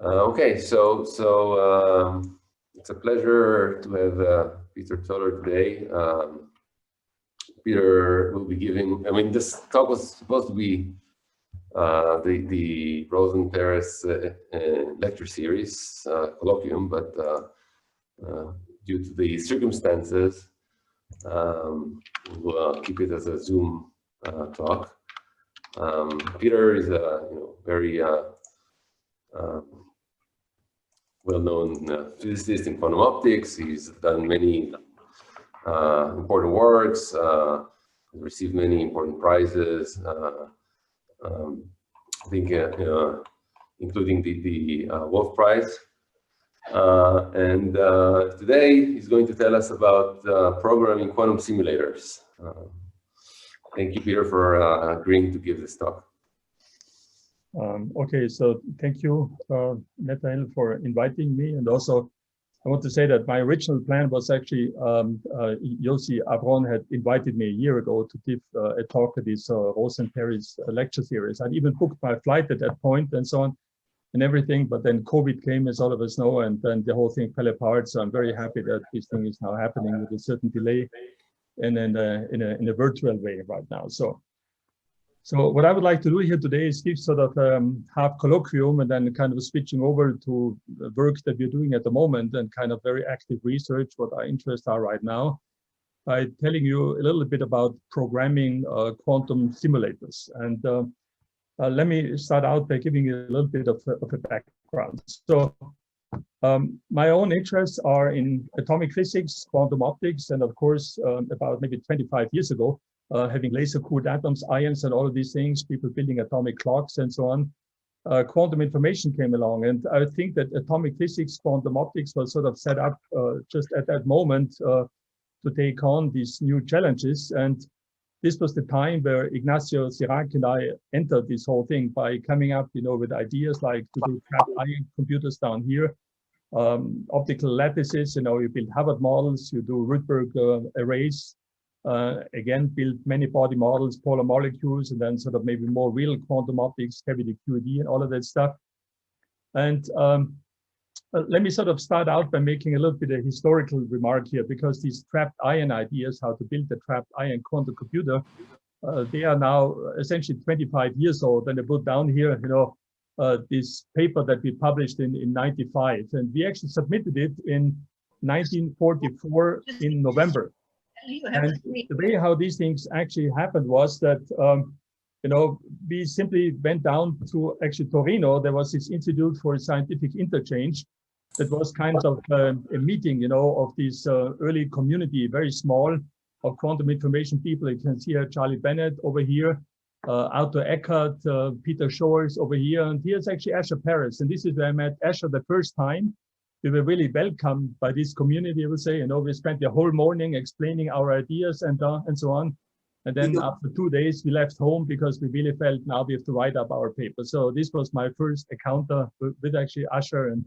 Okay, so it's a pleasure to have Peter Zoller today. Peter will be giving. I mean, this talk was supposed to be the Rosen-Perez lecture series colloquium, but due to the circumstances, we'll keep it as a Zoom talk. Peter is a very well-known physicist in quantum optics. He's done many important works, received many important prizes. I think including the Wolf Prize. And today he's going to tell us about programming quantum simulators. Thank you, Peter, for agreeing to give this talk. Okay, so thank you, Nathaniel, for inviting me. And also, I want to say that my original plan was actually, Yossi Avron had invited me a year ago to give a talk at this Rosen-Perez lecture series. I'd even booked my flight at that point and so on and everything, but then COVID came, as all of us know, and then the whole thing fell apart. So I'm very happy that this thing is now happening with a certain delay and then in a virtual way right now. So what I would like to do here today is give sort of half colloquium and then kind of switching over to the work that we're doing at the moment and kind of very active research, what our interests are right now, by telling you a little bit about programming quantum simulators. And let me start out by giving you a little bit of a background. So my own interests are in atomic physics, quantum optics, and of course, about maybe 25 years ago, having laser-cooled atoms, ions, and all of these things, people building atomic clocks and so on. Quantum information came along, and I think that atomic physics, quantum optics was sort of set up just at that moment to take on these new challenges. And this was the time where Ignacio Cirac and I entered this whole thing by coming up, with ideas like to do trapped ion computers down here, optical lattices, you build Hubbard models, you do Rydberg arrays. Again, build many body models, polar molecules, and then sort of maybe more real quantum optics, cavity QED, and all of that stuff. And let me sort of start out by making a little bit of historical remark here, because these trapped ion ideas, how to build the trapped ion quantum computer, they are now essentially 25 years old. And I put down here, this paper that we published in 95, and we actually submitted it in 1944 in November. And the way how these things actually happened was that, we simply went down to actually Torino. There was this Institute for Scientific Interchange that was kind of a meeting, of this early community, very small, of quantum information people. You can see here Charlie Bennett over here, Arthur Eckert, Peter Shores over here, and here's actually Asher Perez. And this is where I met Asher the first time. We were really welcomed by this community, I would say. We spent the whole morning explaining our ideas and so on. And then after 2 days, we left home because we really felt now we have to write up our paper. So this was my first encounter with actually Asher. And,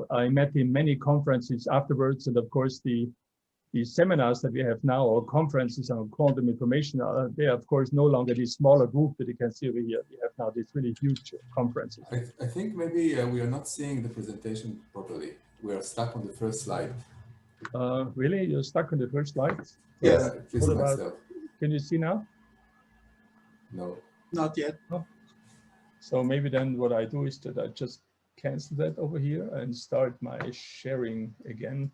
I met him many conferences afterwards. And of course, the seminars that we have now, or conferences on quantum information, they are, of course, no longer this smaller group that you can see over here. We have now these really huge conferences. I think maybe we are not seeing the presentation properly. We are stuck on the first slide. Really? You're stuck on the first slide? Yes, please myself. Can you see now? No. Not yet. No. So maybe then what I do is that I just cancel that over here and start my sharing again.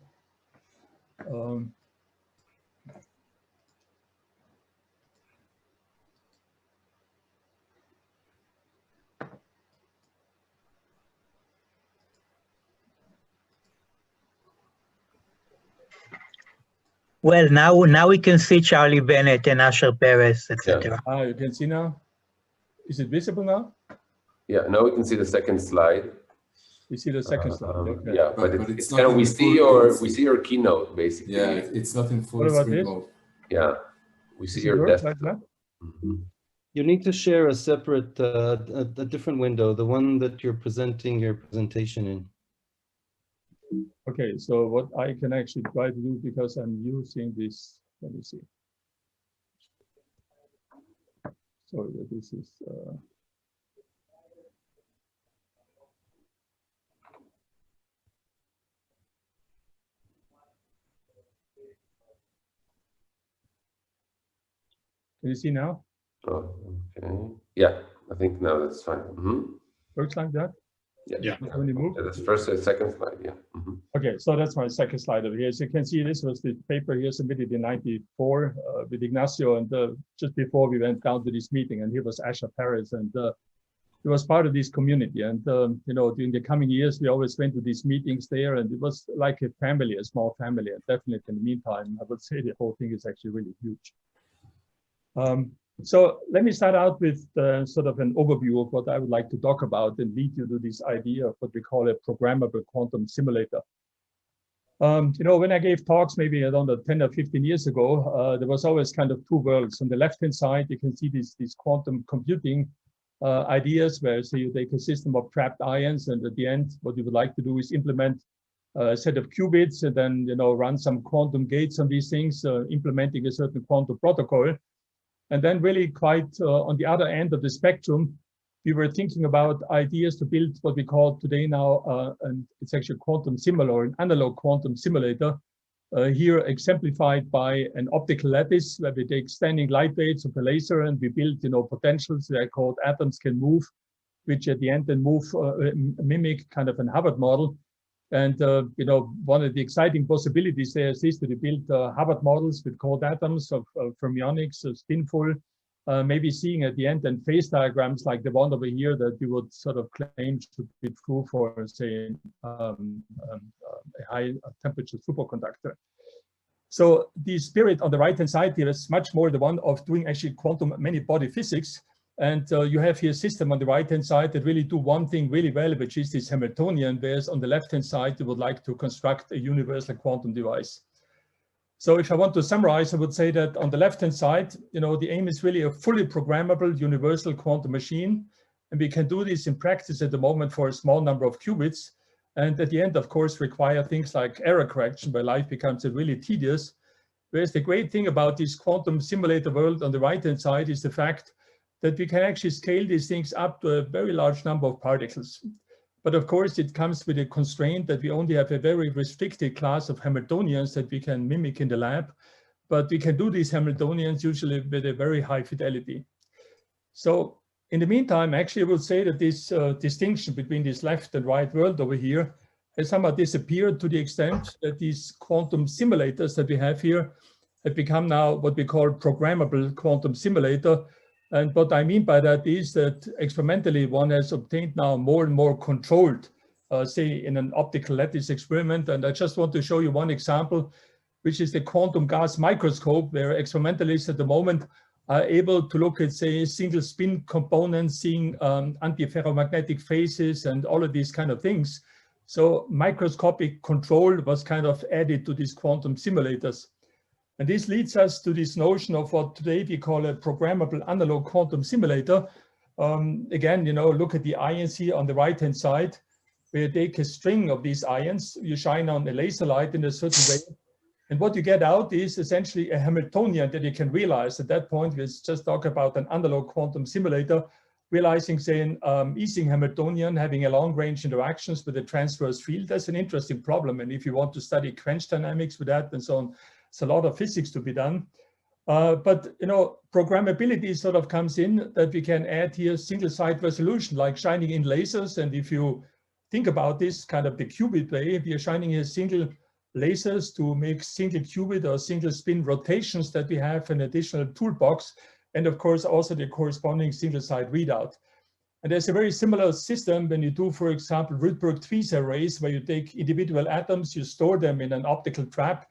Well, now we can see Charlie Bennett and Asher Perez, etc. Yeah. You can see now. Is it visible now? Yeah, now we can see the second slide. We see the second slide. Okay. Yeah, but it's kind of we see your keynote basically. Yeah, it's not in full screen mode. Yeah, we see your desktop. You need to share a separate, a different window, the one that you're presenting your presentation in. Okay, so what I can actually try to do, because I'm using this, let me see. Sorry, this is. Can you see now? Oh, okay. Yeah, I think now that's fine. Works like that? Yeah. When you move? That's first and second slide, yeah. Okay, so that's my second slide over here. As you can see, this was the paper here submitted in '94 with Ignacio, and just before we went down to this meeting, and here was Asha Paris, and he was part of this community. And you know, during the coming years, we always went to these meetings there, and it was like a family, a small family. And definitely in the meantime, I would say the whole thing is actually really huge. So let me start out with sort of an overview of what I would like to talk about and lead you to this idea of what we call a programmable quantum simulator. You know, when I gave talks, maybe I don't know, 10 or 15 years ago, there was always kind of two worlds. On the left-hand side, you can see these quantum computing ideas where, say, you take a system of trapped ions, and at the end, what you would like to do is implement a set of qubits and then, you know, run some quantum gates on these things, implementing a certain quantum protocol. And then really quite on the other end of the spectrum, we were thinking about ideas to build what we call today now, and it's actually quantum similar, an analog quantum simulator, here exemplified by an optical lattice where we take standing light waves of a laser and we build, you know, potentials that are called atoms can move, which at the end then mimic kind of an Hubbard model. And, you know, one of the exciting possibilities there is to build Hubbard models with cold atoms of fermionics, spinful, maybe seeing at the end and phase diagrams like the one over here that you would sort of claim to be true for, say, a high temperature superconductor. So the spirit on the right-hand side here is much more the one of doing actually quantum many-body physics. And you have here a system on the right-hand side that really do one thing really well, which is this Hamiltonian, whereas on the left-hand side, you would like to construct a universal quantum device. So if I want to summarize, I would say that on the left-hand side, you know, the aim is really a fully programmable universal quantum machine. And we can do this in practice at the moment for a small number of qubits. And at the end, of course, require things like error correction, where life becomes really tedious. Whereas the great thing about this quantum simulator world on the right-hand side is the fact that we can actually scale these things up to a very large number of particles. But of course, it comes with a constraint that we only have a very restricted class of Hamiltonians that we can mimic in the lab. But we can do these Hamiltonians usually with a very high fidelity. So in the meantime, actually, I would say that this distinction between this left and right world over here has somehow disappeared to the extent that these quantum simulators that we have here have become now what we call programmable quantum simulator. And what I mean by that is that experimentally one has obtained now more and more controlled, say in an optical lattice experiment. And I just want to show you one example, which is the quantum gas microscope, where experimentalists at the moment are able to look at, say, single spin components, seeing antiferromagnetic phases and all of these kind of things. So microscopic control was kind of added to these quantum simulators. And this leads us to this notion of what today we call a programmable analog quantum simulator. Again, you know, look at the ions here on the right-hand side, where you take a string of these ions, you shine on a laser light in a certain way. And what you get out is essentially a Hamiltonian that you can realize. At that point, we just talk about an analog quantum simulator, realizing, say, an Ising Hamiltonian having a long-range interactions with a transverse field. That's an interesting problem. And if you want to study quench dynamics with that and so on, it's a lot of physics to be done. But, you know, programmability sort of comes in that we can add here single site resolution, like shining in lasers. And if you think about this kind of the qubit way, we are shining here single lasers to make single qubit or single spin rotations that we have an additional toolbox. And of course, also the corresponding single site readout. And there's a very similar system when you do, for example, Rydberg tweezer arrays, where you take individual atoms, you store them in an optical trap,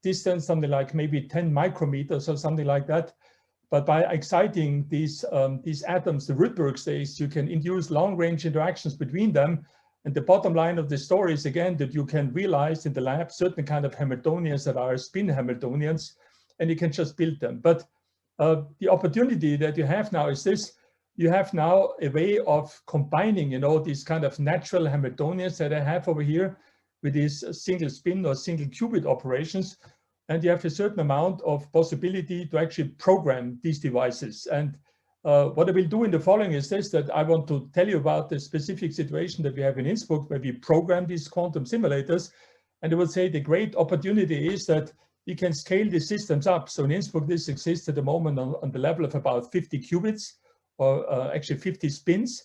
distance something like maybe 10 micrometers or something like that. But by exciting these atoms, the Rydberg states, you can induce long-range interactions between them. And the bottom line of the story is, again, that you can realize in the lab certain kind of Hamiltonians that are spin Hamiltonians, and you can just build them. But the opportunity that you have now is this: you have now a way of combining, you know, these kind of natural Hamiltonians that I have over here with these single spin or single qubit operations. And you have a certain amount of possibility to actually program these devices. And what I will do in the following is this, that I want to tell you about the specific situation that we have in Innsbruck, where we program these quantum simulators. And I would say the great opportunity is that we can scale the systems up. So in Innsbruck, this exists at the moment on the level of about 50 qubits, or actually 50 spins.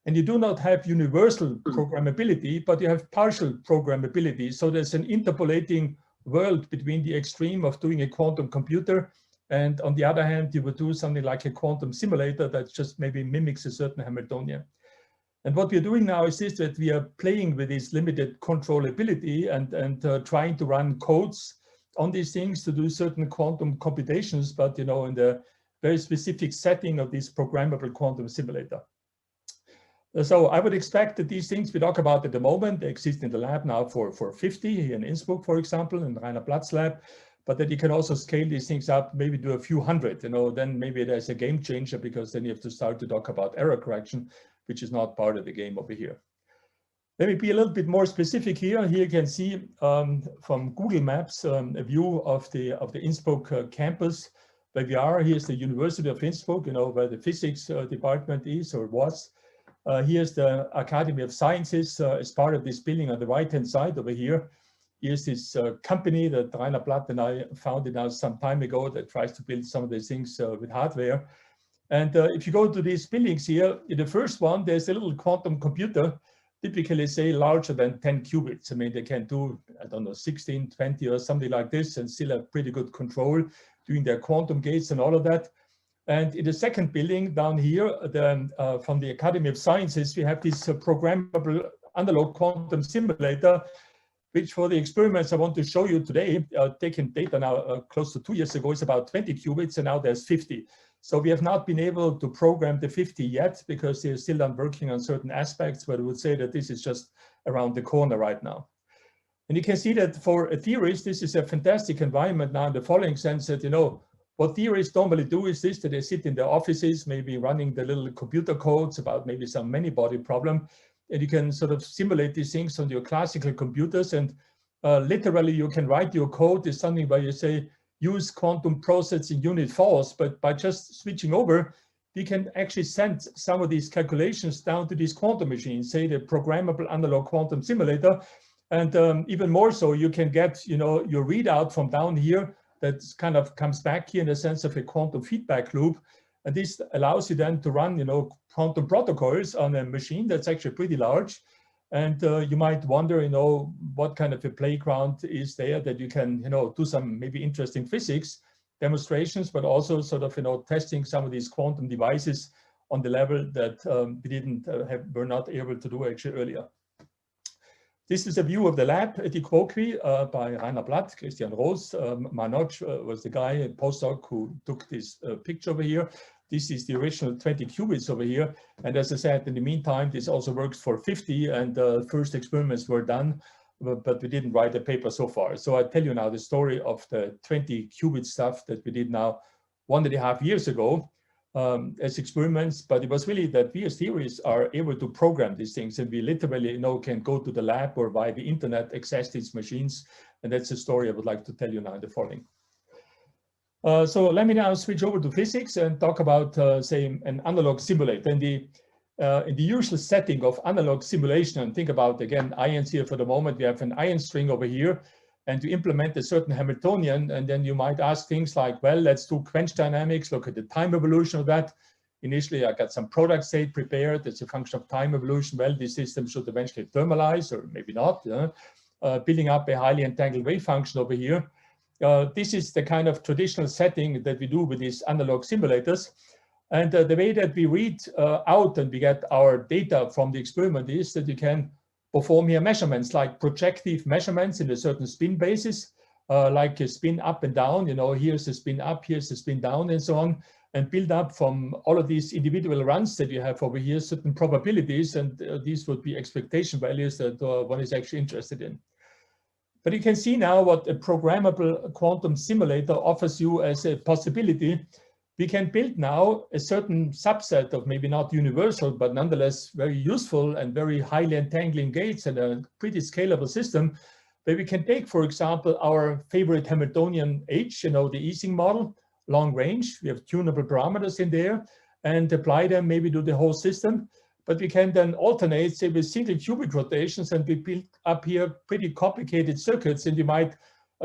And you do not have universal programmability, but you have partial programmability. So there's an interpolating world between the extreme of doing a quantum computer, and on the other hand, you would do something like a quantum simulator that just maybe mimics a certain Hamiltonian. And what we're doing now is this, that we are playing with this limited controllability and trying to run codes on these things to do certain quantum computations, but in the very specific setting of this programmable quantum simulator. So I would expect that these things we talk about at the moment, they exist in the lab now for 50 in Innsbruck, for example, in Rainer Platz's lab, but that you can also scale these things up, maybe to a few hundred, then maybe there's a game changer, because then you have to start to talk about error correction, which is not part of the game over here. Let me be a little bit more specific here. Here you can see from Google Maps a view of the Innsbruck campus where we are. Here's the University of Innsbruck, where the physics department is or was. Here's the Academy of Sciences as part of this building on the right-hand side over here. Here's this company that Rainer Platt and I founded now some time ago that tries to build some of these things with hardware. And if you go to these buildings here, in the first one, there's a little quantum computer, typically say larger than 10 qubits. I mean, they can do, I don't know, 16, 20 or something like this, and still have pretty good control doing their quantum gates and all of that. And in the second building down here, from the Academy of Sciences, we have this programmable analog quantum simulator, which for the experiments I want to show you today, taken data now close to 2 years ago, is about 20 qubits, and now there's 50. So we have not been able to program the 50 yet, because they're still working on certain aspects, but I would say that this is just around the corner right now. And you can see that for a theorist, this is a fantastic environment now in the following sense that, what theorists normally do is this, that they sit in their offices, maybe running the little computer codes about maybe some many-body problem, and you can sort of simulate these things on your classical computers, and literally you can write your code is something where you say, use quantum processing unit false, but by just switching over, we can actually send some of these calculations down to these quantum machines, say the programmable analog quantum simulator, and even more so, you can get your readout from down here that kind of comes back here in the sense of a quantum feedback loop. And this allows you then to run, quantum protocols on a machine that's actually pretty large. And you might wonder, what kind of a playground is there that you can, do some maybe interesting physics demonstrations, but also sort of, testing some of these quantum devices on the level that we were not able to do actually earlier. This is a view of the lab at IQOQI by Rainer Platt, Christian Roos. Manoj was the guy, a postdoc, who took this picture over here. This is the original 20 qubits over here. And as I said, in the meantime, this also works for 50, and first experiments were done, but we didn't write a paper so far. So I tell you now the story of the 20 qubit stuff that we did now 1.5 years ago as experiments, but it was really that we as theorists are able to program these things, and we literally can go to the lab or via the internet access these machines. And that's a story I would like to tell you now in the following. So let me now switch over to physics and talk about, say, an analog simulator. In the usual setting of analog simulation, and think about, again, ions here for the moment, we have an ion string over here, and to implement a certain Hamiltonian, and then you might ask things like, well, let's do quench dynamics, look at the time evolution of that. Initially, I got some product state prepared. It's a function of time evolution. Well, this system should eventually thermalize, or maybe not, building up a highly entangled wave function over here. This is the kind of traditional setting that we do with these analog simulators. And the way that we read out and we get our data from the experiment is that you can perform here measurements like projective measurements in a certain spin basis, like a spin up and down, here's a spin up, here's a spin down, and so on, and build up from all of these individual runs that you have over here certain probabilities, and these would be expectation values that one is actually interested in. But you can see now what a programmable quantum simulator offers you as a possibility. We can build now a certain subset of maybe not universal, but nonetheless very useful and very highly entangling gates, and a pretty scalable system where we can take, for example, our favorite Hamiltonian H, the Ising model, long range. We have tunable parameters in there and apply them maybe to the whole system. But we can then alternate, say, with single qubit rotations, and we build up here pretty complicated circuits, and you might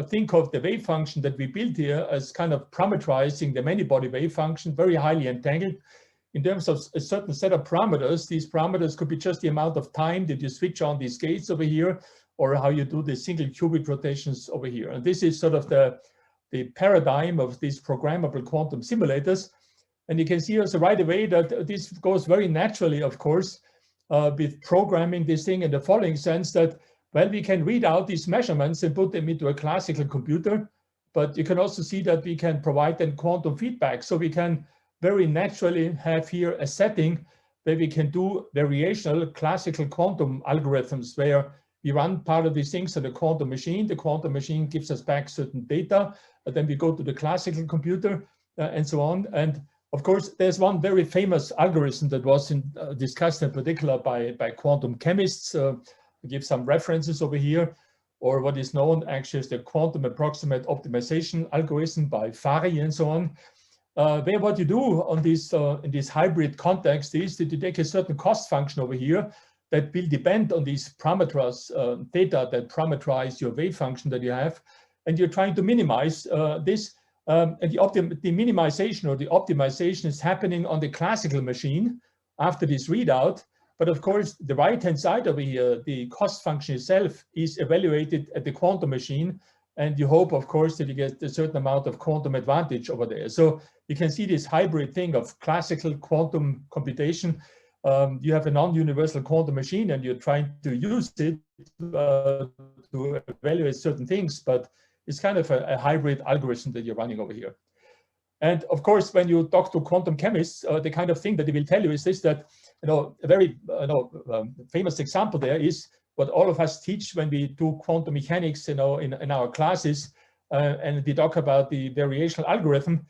think of the wave function that we built here as kind of parameterizing the many-body wave function, very highly entangled. In terms of a certain set of parameters, these parameters could be just the amount of time that you switch on these gates over here, or how you do the single qubit rotations over here. And this is sort of the paradigm of these programmable quantum simulators. And you can see also right away that this goes very naturally, of course, with programming this thing in the following sense that, well, we can read out these measurements and put them into a classical computer, but you can also see that we can provide then quantum feedback. So we can very naturally have here a setting where we can do variational classical quantum algorithms where we run part of these things on the quantum machine. The quantum machine gives us back certain data, and then we go to the classical computer and so on. And of course, there's one very famous algorithm that was discussed in particular by quantum chemists. I'll give some references over here, or what is known actually as the quantum approximate optimization algorithm by Fari and so on. Where what you do on this in this hybrid context is that you take a certain cost function over here that will depend on these parameters, data that parameterize your wave function that you have, and you're trying to minimize this. And the minimization or the optimization is happening on the classical machine after this readout. But of course, the right-hand side over here, the cost function itself is evaluated at the quantum machine. And you hope, of course, that you get a certain amount of quantum advantage over there. So you can see this hybrid thing of classical quantum computation. You have a non-universal quantum machine and you're trying to use it to evaluate certain things, but it's kind of a hybrid algorithm that you're running over here. And of course, when you talk to quantum chemists, the kind of thing that they will tell you is this, that, a very famous example there is what all of us teach when we do quantum mechanics, in our classes, and we talk about the variational algorithm.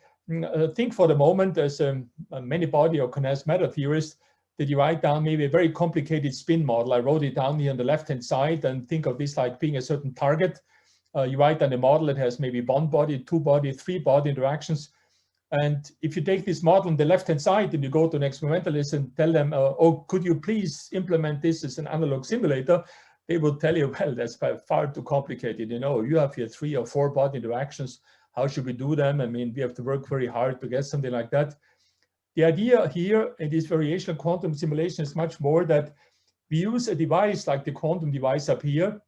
Think for the moment as a many-body or condensed matter theorist, that you write down maybe a very complicated spin model. I wrote it down here on the left-hand side, and think of this like being a certain target. You write down a model that has maybe one body, two body, three body interactions. And if you take this model on the left-hand side and you go to an experimentalist and tell them, oh, could you please implement this as an analog simulator? They will tell you, well, that's by far too complicated. You have here 3 or 4 body interactions. How should we do them? I mean, we have to work very hard to get something like that. The idea here in this variational quantum simulation is much more that we use a device like the quantum device up here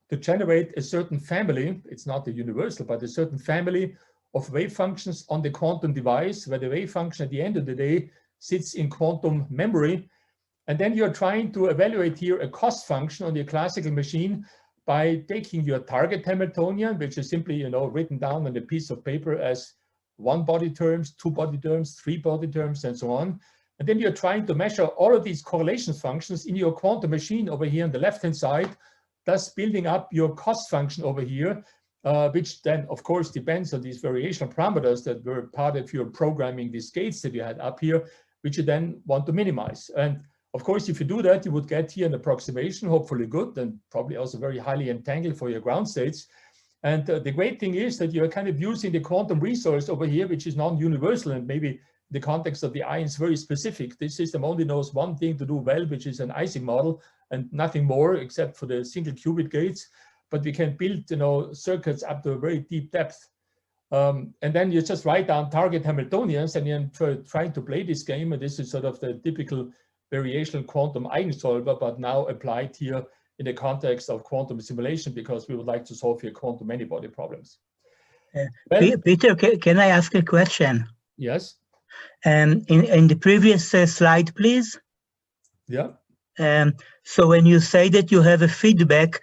to generate a certain family. It's not a universal, but a certain family of wave functions on the quantum device, where the wave function at the end of the day sits in quantum memory. And then you're trying to evaluate here a cost function on your classical machine by taking your target Hamiltonian, which is simply, written down on a piece of paper as 1 body terms, 2 body terms, 3 body terms, and so on. And then you're trying to measure all of these correlation functions in your quantum machine over here on the left-hand side, thus building up your cost function over here, which then, of course, depends on these variational parameters that were part of your programming, these gates that you had up here, which you then want to minimize. And of course, if you do that, you would get here an approximation, hopefully good, and probably also very highly entangled for your ground states. And the great thing is that you're kind of using the quantum resource over here, which is non-universal, and maybe the context of the ions very specific. This system only knows one thing to do well, which is an Ising model, and nothing more except for the single qubit gates. But we can build, circuits up to a very deep depth. And then you just write down target Hamiltonians, and you're trying to play this game. And this is sort of the typical variational quantum eigensolver, but now applied here in the context of quantum simulation, because we would like to solve your quantum many-body problems. Peter, can I ask a question? Yes. In the previous slide, please. Yeah. So when you say that you have a feedback,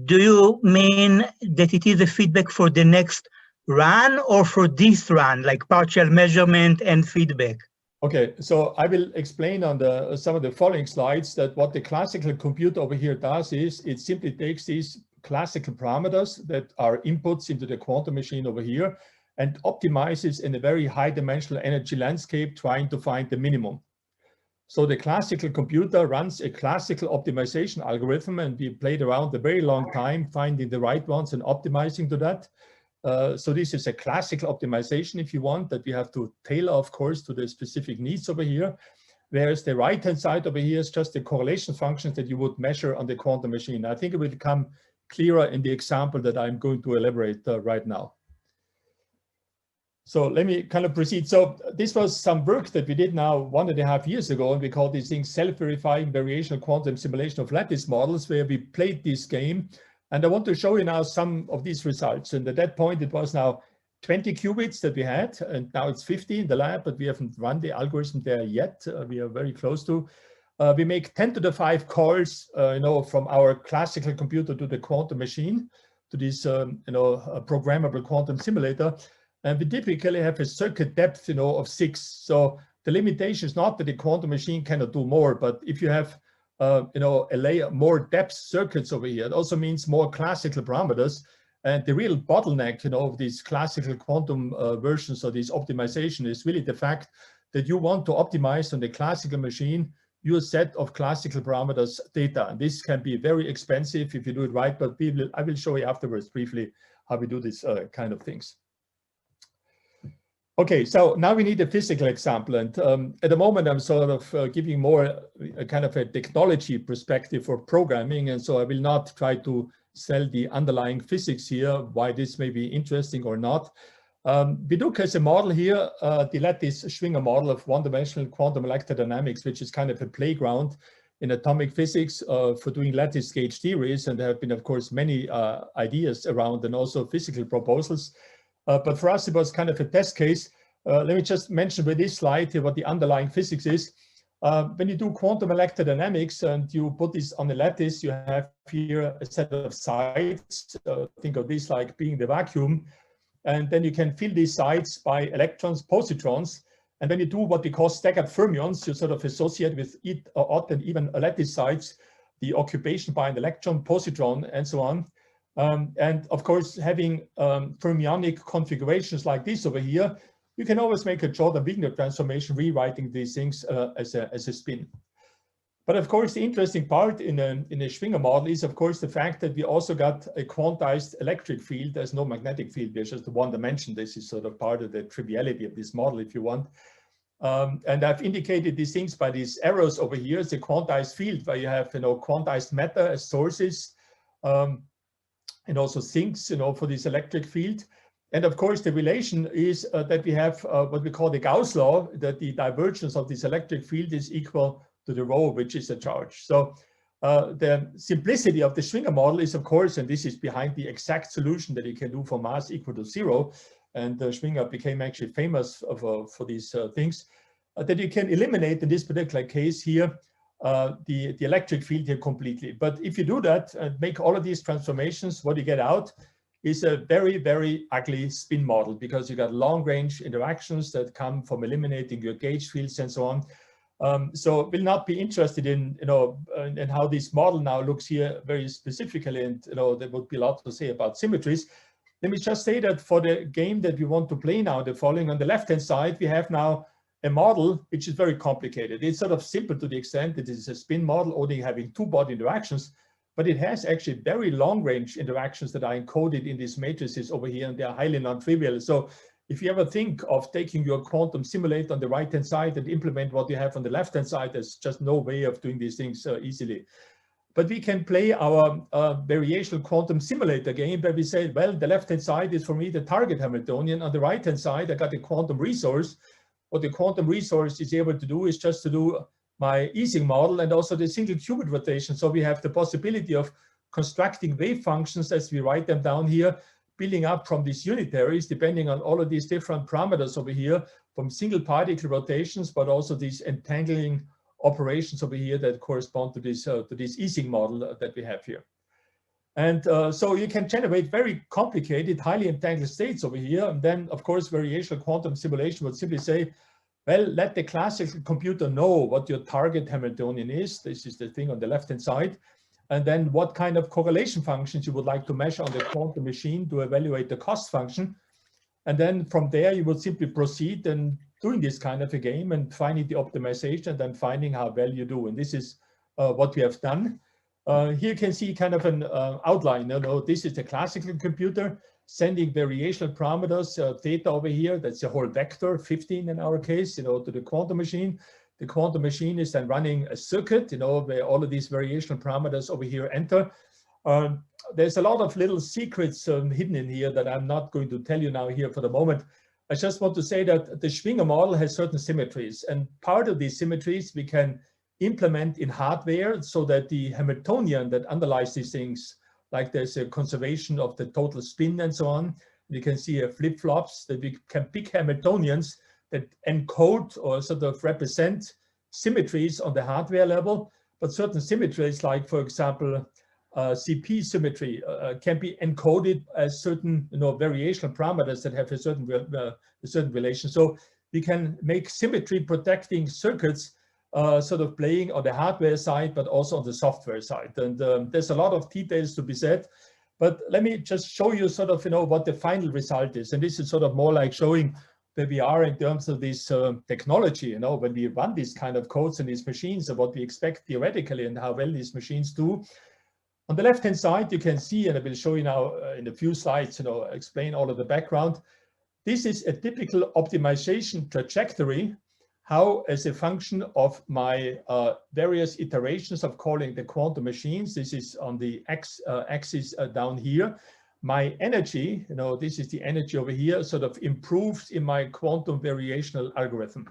do you mean that it is a feedback for the next run or for this run, like partial measurement and feedback? Okay, so I will explain on some of the following slides that what the classical computer over here does is it simply takes these classical parameters that are inputs into the quantum machine over here and optimizes in a very high dimensional energy landscape, trying to find the minimum. So the classical computer runs a classical optimization algorithm, and we played around a very long time finding the right ones and optimizing to that. So this is a classical optimization, if you want, that we have to tailor, of course, to the specific needs over here. Whereas the right-hand side over here is just the correlation functions that you would measure on the quantum machine. I think it will become clearer in the example that I'm going to elaborate right now. So let me kind of proceed. So this was some work that we did now 1.5 years ago, and we call these things self-verifying variational quantum simulation of lattice models, where we played this game. And I want to show you now some of these results. And at that point, it was now 20 qubits that we had, and now it's 50 in the lab, but we haven't run the algorithm there yet. We are very close to. We make 10 to the 5 calls, from our classical computer to the quantum machine, to this, a programmable quantum simulator. And we typically have a circuit depth, of 6. So the limitation is not that the quantum machine cannot do more, but if you have, a layer more depth circuits over here, it also means more classical parameters. And the real bottleneck, of these classical quantum versions of this optimization is really the fact that you want to optimize on the classical machine your set of classical parameters data. And this can be very expensive if you do it right, but I will show you afterwards briefly how we do this kind of things. Okay, so now we need a physical example, and at the moment I'm sort of giving more a kind of a technology perspective for programming, and so I will not try to sell the underlying physics here, why this may be interesting or not. We look as a model here, the Lattice Schwinger model of one-dimensional quantum electrodynamics, which is kind of a playground in atomic physics for doing lattice gauge theories, and there have been, of course, many ideas around and also physical proposals. But for us, it was kind of a test case. Let me just mention with this slide here what the underlying physics is. When you do quantum electrodynamics and you put this on a lattice, you have here a set of sites. Think of this like being the vacuum. And then you can fill these sites by electrons, positrons. And when you do what we call staggered fermions, you sort of associate with odd and even lattice sites the occupation by an electron, positron, and so on. And of course, having fermionic configurations like this over here, you can always make a Jordan-Wigner transformation, rewriting these things as a spin. But of course, the interesting part in a Schwinger model is, of course, the fact that we also got a quantized electric field. There's no magnetic field. There's just one dimension. This is sort of part of the triviality of this model, if you want. And I've indicated these things by these arrows over here. It's a quantized field where you have, quantized matter as sources. And also sinks, for this electric field. And of course, the relation is that we have what we call the Gauss law, that the divergence of this electric field is equal to the rho, which is a charge. So the simplicity of the Schwinger model is, of course, and this is behind the exact solution that you can do for mass equal to 0. And Schwinger became actually famous for these things, that you can eliminate in this particular case here the electric field here completely. But if you do that and make all of these transformations, what you get out is a very, very ugly spin model, because you got long range interactions that come from eliminating your gauge fields and so on. So we'll not be interested in, in how this model now looks here very specifically. And, there would be a lot to say about symmetries. Let me just say that for the game that we want to play now, the following on the left-hand side, we have now a model which is very complicated. It's sort of simple to the extent that it's a spin model only having 2 body interactions, but it has actually very long range interactions that are encoded in these matrices over here, and they are highly non-trivial. So if you ever think of taking your quantum simulator on the right-hand side and implement what you have on the left-hand side, there's just no way of doing these things easily. But we can play our variational quantum simulator game where we say, well, the left-hand side is for me the target Hamiltonian. On the right-hand side, I got a quantum resource. What the quantum resource is able to do is just to do my Ising model and also the single qubit rotation. So we have the possibility of constructing wave functions as we write them down here, building up from these unitaries, depending on all of these different parameters over here, from single particle rotations, but also these entangling operations over here that correspond to this Ising model that we have here. And so you can generate very complicated, highly entangled states over here. And then, of course, variational quantum simulation would simply say, well, let the classical computer know what your target Hamiltonian is. This is the thing on the left-hand side. And then what kind of correlation functions you would like to measure on the quantum machine to evaluate the cost function. And then from there, you would simply proceed and doing this kind of a game and finding the optimization and then finding how well you do. And this is what we have done. Here you can see kind of an outline. This is the classical computer sending variational parameters, theta over here. That's a whole vector, 15 in our case, to the quantum machine. The quantum machine is then running a circuit, where all of these variational parameters over here enter. There's a lot of little secrets hidden in here that I'm not going to tell you now here for the moment. I just want to say that the Schwinger model has certain symmetries, and part of these symmetries we can implement in hardware so that the Hamiltonian that underlies these things, like there's a conservation of the total spin and so on. You can see flip-flops that we can pick Hamiltonians that encode or sort of represent symmetries on the hardware level, but certain symmetries, like for example, CP symmetry can be encoded as certain, variational parameters that have a certain relation. So we can make symmetry-protecting circuits sort of playing on the hardware side, but also on the software side. And there's a lot of details to be said, but let me just show you sort of, what the final result is. And this is sort of more like showing where we are in terms of this technology, when we run these kind of codes in these machines and what we expect theoretically and how well these machines do. On the left-hand side, you can see, and I will show you now in a few slides, explain all of the background. This is a typical optimization trajectory, how as a function of my various iterations of calling the quantum machines, this is on the axis down here, my energy, this is the energy over here, sort of improves in my quantum variational algorithm.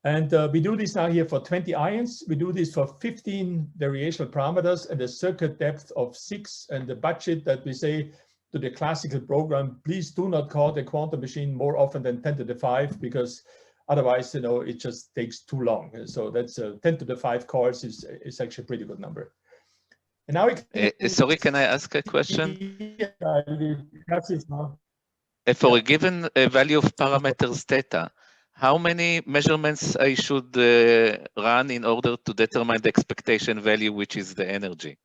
And we do this now here for 20 ions. We do this for 15 variational parameters and a circuit depth of 6, and the budget that we say to the classical program, please do not call the quantum machine more often than 10 to the 5, because otherwise, it just takes too long. So that's 10 to the 5 calls is actually a pretty good number. And now sorry, can I ask a question? For a given value of parameters theta, how many measurements I should run in order to determine the expectation value, which is the energy?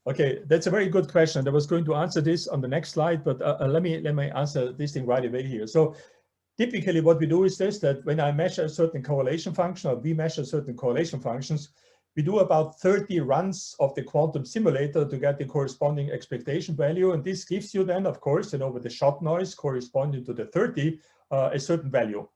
Okay, that's a very good question. I was going to answer this on the next slide, but let me answer this thing right away here. So typically what we do is this, that when I measure a certain correlation function, or we measure certain correlation functions, we do about 30 runs of the quantum simulator to get the corresponding expectation value. And this gives you then, of course, with the shot noise corresponding to the 30, a certain value.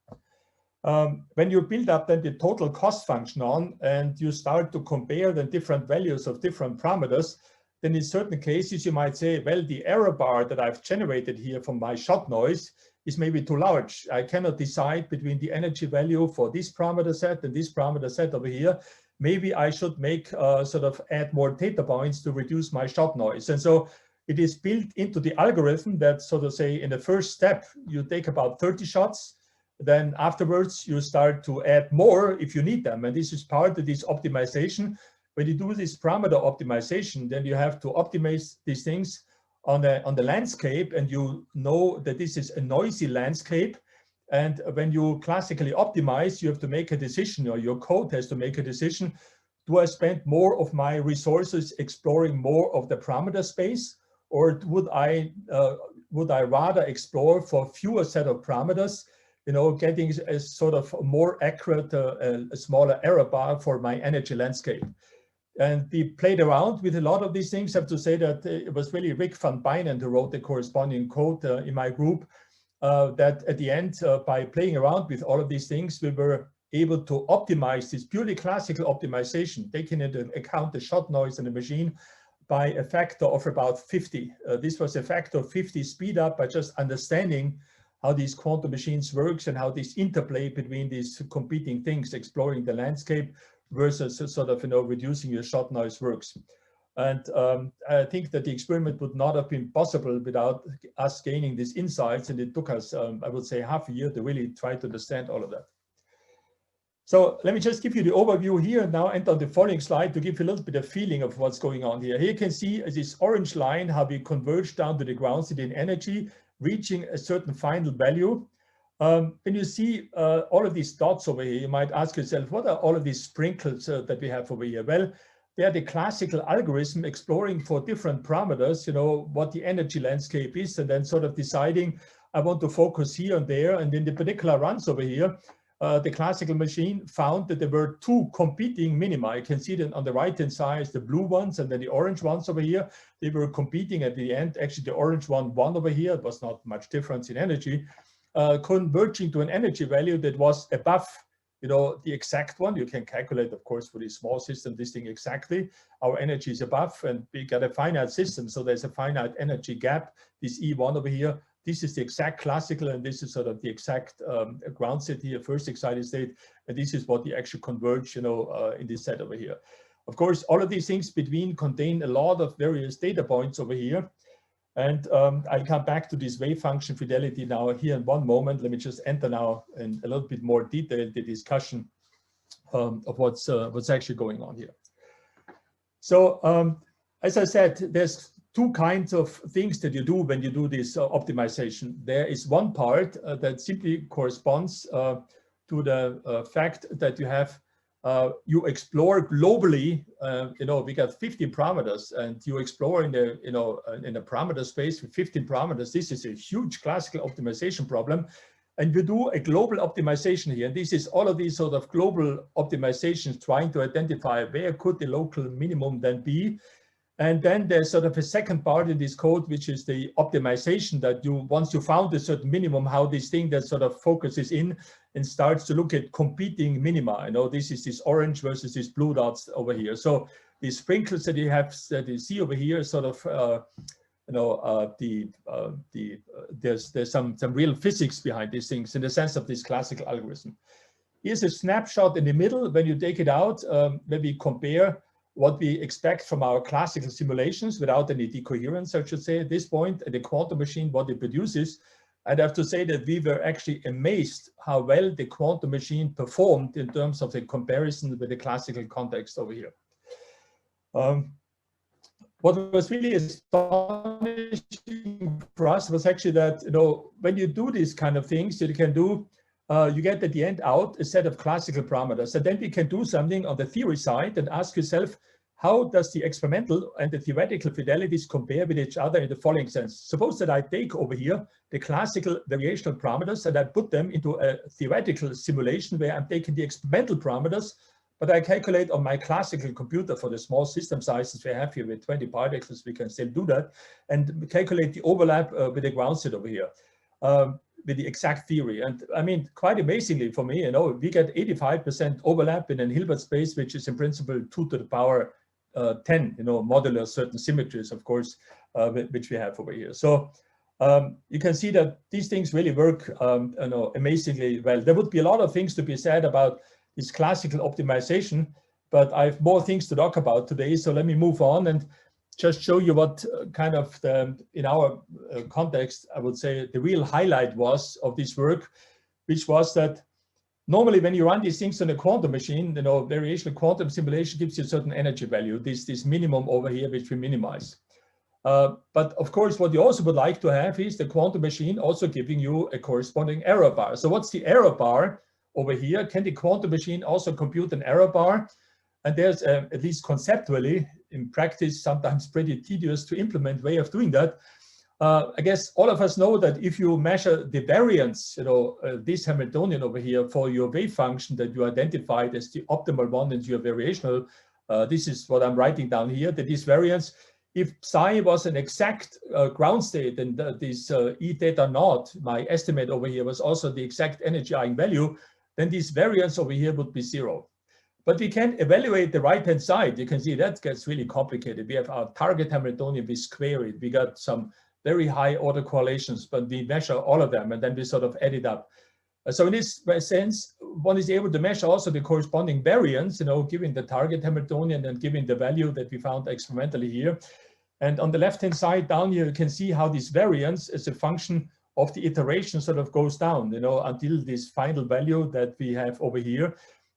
When you build up then the total cost function on, and you start to compare the different values of different parameters, then in certain cases you might say, well, the error bar that I've generated here from my shot noise is maybe too large. I cannot decide between the energy value for this parameter set and this parameter set over here. Maybe I should make sort of add more theta points to reduce my shot noise. And so it is built into the algorithm that, so to say, in the first step, you take about 30 shots. Then afterwards, you start to add more if you need them. And this is part of this optimization. When you do this parameter optimization, then you have to optimize these things on the landscape. And you know that this is a noisy landscape. And when you classically optimize, you have to make a decision, or your code has to make a decision. Do I spend more of my resources exploring more of the parameter space? Or would I rather explore for fewer set of parameters, getting a sort of more accurate, a smaller error bar for my energy landscape? And we played around with a lot of these things. I have to say that it was really Rick van Bynen who wrote the corresponding code in my group, that at the end, by playing around with all of these things, we were able to optimize this purely classical optimization, taking into account the shot noise in the machine, by a factor of about 50. This was a factor of 50 speed up by just understanding how these quantum machines works and how this interplay between these competing things, exploring the landscape versus sort of, reducing your shot noise works. And I think that the experiment would not have been possible without us gaining these insights. And it took us, I would say, half a year to really try to understand all of that. So let me just give you the overview here now, and on the following slide to give you a little bit of feeling of what's going on here. Here you can see this orange line, how we converge down to the ground state in energy, reaching a certain final value. When you see all of these dots over here, you might ask yourself, what are all of these sprinkles that we have over here? Well, they are the classical algorithm exploring for different parameters, what the energy landscape is, and then sort of deciding, I want to focus here and there. And in the particular runs over here, the classical machine found that there were two competing minima. You can see that on the right-hand side, the blue ones and then the orange ones over here. They were competing at the end. Actually, the orange one won over here. It was not much difference in energy, converging to an energy value that was above you know, the exact one. You can calculate, of course, for this small system, this thing exactly. Our energy is above, and we got a finite system. So there's a finite energy gap, this E1 over here. This is the exact classical, and this is sort of the exact ground state here, first excited state. And this is what you actually converge, you know, in this set over here. Of course, all of these things between contain a lot of various data points over here. And I'll come back to this wave function fidelity now here in one moment. Let me just enter now in a little bit more detail the discussion of what's actually going on here. So as I said, there's two kinds of things that you do when you do this optimization. There is one part that simply corresponds to the fact that you have you explore globally. You know, we got 15 parameters, and you explore in the, you know, in a parameter space with 15 parameters. This is a huge classical optimization problem, and you do a global optimization here. And this is all of these sort of global optimizations trying to identify where could the local minimum then be. And then there's sort of a second part in this code, which is the optimization that you, once you found a certain minimum, how this thing that sort of focuses in and starts to look at competing minima. You know, this is this orange versus these blue dots over here. So these sprinkles that you have, that you see over here, sort of, you know, there's some real physics behind these things in the sense of this classical algorithm. Here's a snapshot in the middle. When you take it out, when we compare what we expect from our classical simulations without any decoherence, I should say, at this point, and the quantum machine, what it produces, I'd have to say that we were actually amazed how well the quantum machine performed in terms of the comparison with the classical context over here. What was really astonishing for us was actually that, you know, when you do these kind of things, you can do, you get at the end out a set of classical parameters. And then we can do something on the theory side and ask yourself, how does the experimental and the theoretical fidelities compare with each other in the following sense? Suppose that I take over here the classical variational parameters and I put them into a theoretical simulation where I'm taking the experimental parameters, but I calculate on my classical computer for the small system sizes we have here with 20 particles, we can still do that, and calculate the overlap with the ground state over here. With the exact theory. And I mean, quite amazingly for me, you know, we get 85% overlap in a Hilbert space, which is in principle 2 to the power 10, you know, modular certain symmetries, of course, which we have over here. So you can see that these things really work, you know, amazingly well. There would be a lot of things to be said about this classical optimization, but I have more things to talk about today. So let me move on and just show you what kind of in our context, I would say the real highlight was of this work, which was that normally when you run these things on a quantum machine, you know, variational quantum simulation gives you a certain energy value, this minimum over here, which we minimize. But of course, what you also would like to have is the quantum machine also giving you a corresponding error bar. So what's the error bar over here? Can the quantum machine also compute an error bar? And there's at least conceptually, in practice, sometimes pretty tedious to implement way of doing that. I guess all of us know that if you measure the variance, you know, this Hamiltonian over here for your wave function that you identified as the optimal one in your variational, this is what I'm writing down here, that this variance, if psi was an exact ground state and this E theta naught, my estimate over here was also the exact energy eigenvalue, then this variance over here would be 0. But we can evaluate the right-hand side. You can see that gets really complicated. We have our target Hamiltonian, we square it. We got some very high order correlations, but we measure all of them and then we sort of add it up. So in this sense, one is able to measure also the corresponding variance, you know, given the target Hamiltonian and given the value that we found experimentally here. And on the left-hand side down here, you can see how this variance is a function of the iteration sort of goes down, you know, until this final value that we have over here.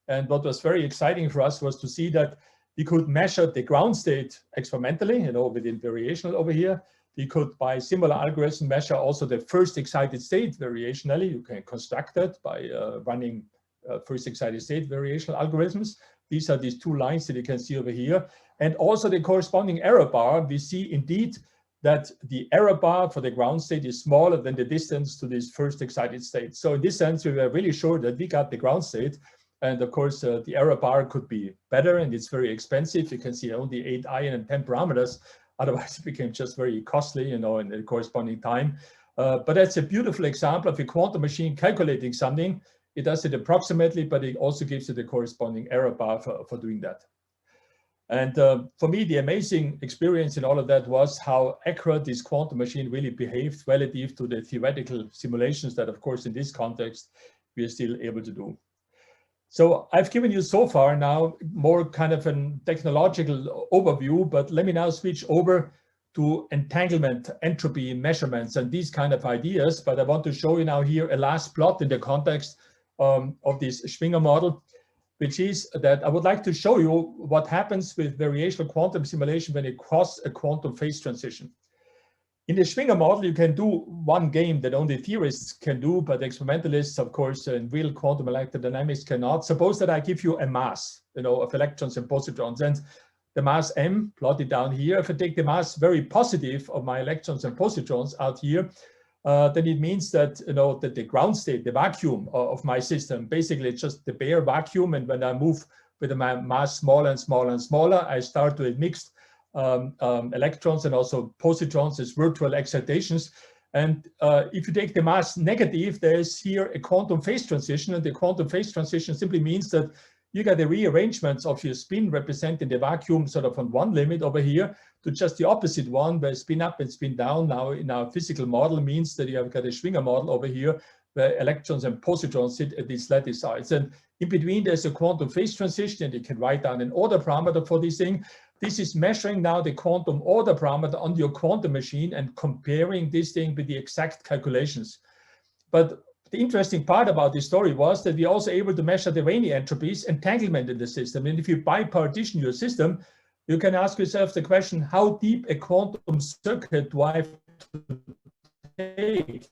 And what was very exciting for us was to see that we could measure the ground state experimentally, you know, within variational over here. We could, by similar algorithm, measure also the first excited state variationally. You can construct that by running first excited state variational algorithms. These are these two lines that you can see over here. And also the corresponding error bar. We see indeed that the error bar for the ground state is smaller than the distance to this first excited state. So in this sense, we were really sure that we got the ground state. And of course, the error bar could be better and it's very expensive. You can see only 8 ion and 10 parameters. Otherwise, it became just very costly, you know, in the corresponding time. But that's a beautiful example of a quantum machine calculating something It does it approximately, but it also gives you the corresponding error bar for doing that. And for me, the amazing experience in all of that was how accurate this quantum machine really behaved relative to the theoretical simulations that, of course, in this context, we are still able to do. So I've given you so far now more kind of a technological overview, but let me now switch over to entanglement, entropy measurements, and these kind of ideas. But I want to show you now here a last plot in the context of this Schwinger model, which is that I would like to show you what happens with variational quantum simulation when it crosses a quantum phase transition. In the Schwinger model, you can do one game that only theorists can do, but experimentalists, of course, in real quantum electrodynamics cannot. Suppose that I give you a mass, of electrons and positrons, and the mass m plotted down here. If I take the mass very positive of my electrons and positrons out here, then it means that that the ground state, the vacuum of my system, basically it's just the bare vacuum. And when I move with my mass smaller and smaller and smaller, I start to mix electrons and also positrons as virtual excitations. And if you take the mass negative, there's here a quantum phase transition, and the quantum phase transition simply means that you get the rearrangements of your spin representing the vacuum sort of on one limit over here to just the opposite one, where spin up and spin down now in our physical model means that you have got a Schwinger model over here where electrons and positrons sit at these lattice sides. And in between there's a quantum phase transition, and you can write down an order parameter for this thing. This is measuring now the quantum order parameter on your quantum machine and comparing this thing with the exact calculations. But the interesting part about this story was that we're also able to measure the Renyi entropies, entanglement in the system. And if you bipartition your system, you can ask yourself the question, how deep a quantum circuit do I have to take?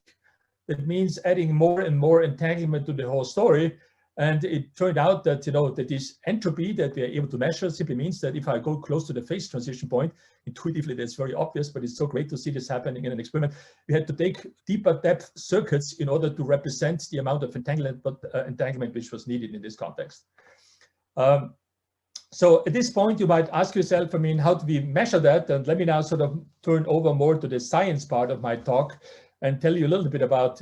That means adding more and more entanglement to the whole story. And it turned out that, that this entropy that we are able to measure simply means that if I go close to the phase transition point, intuitively that's very obvious, but it's so great to see this happening in an experiment. We had to take deeper depth circuits in order to represent the amount of entanglement which was needed in this context. So at this point, you might ask yourself, how do we measure that? And let me now sort of turn over more to the science part of my talk and tell you a little bit about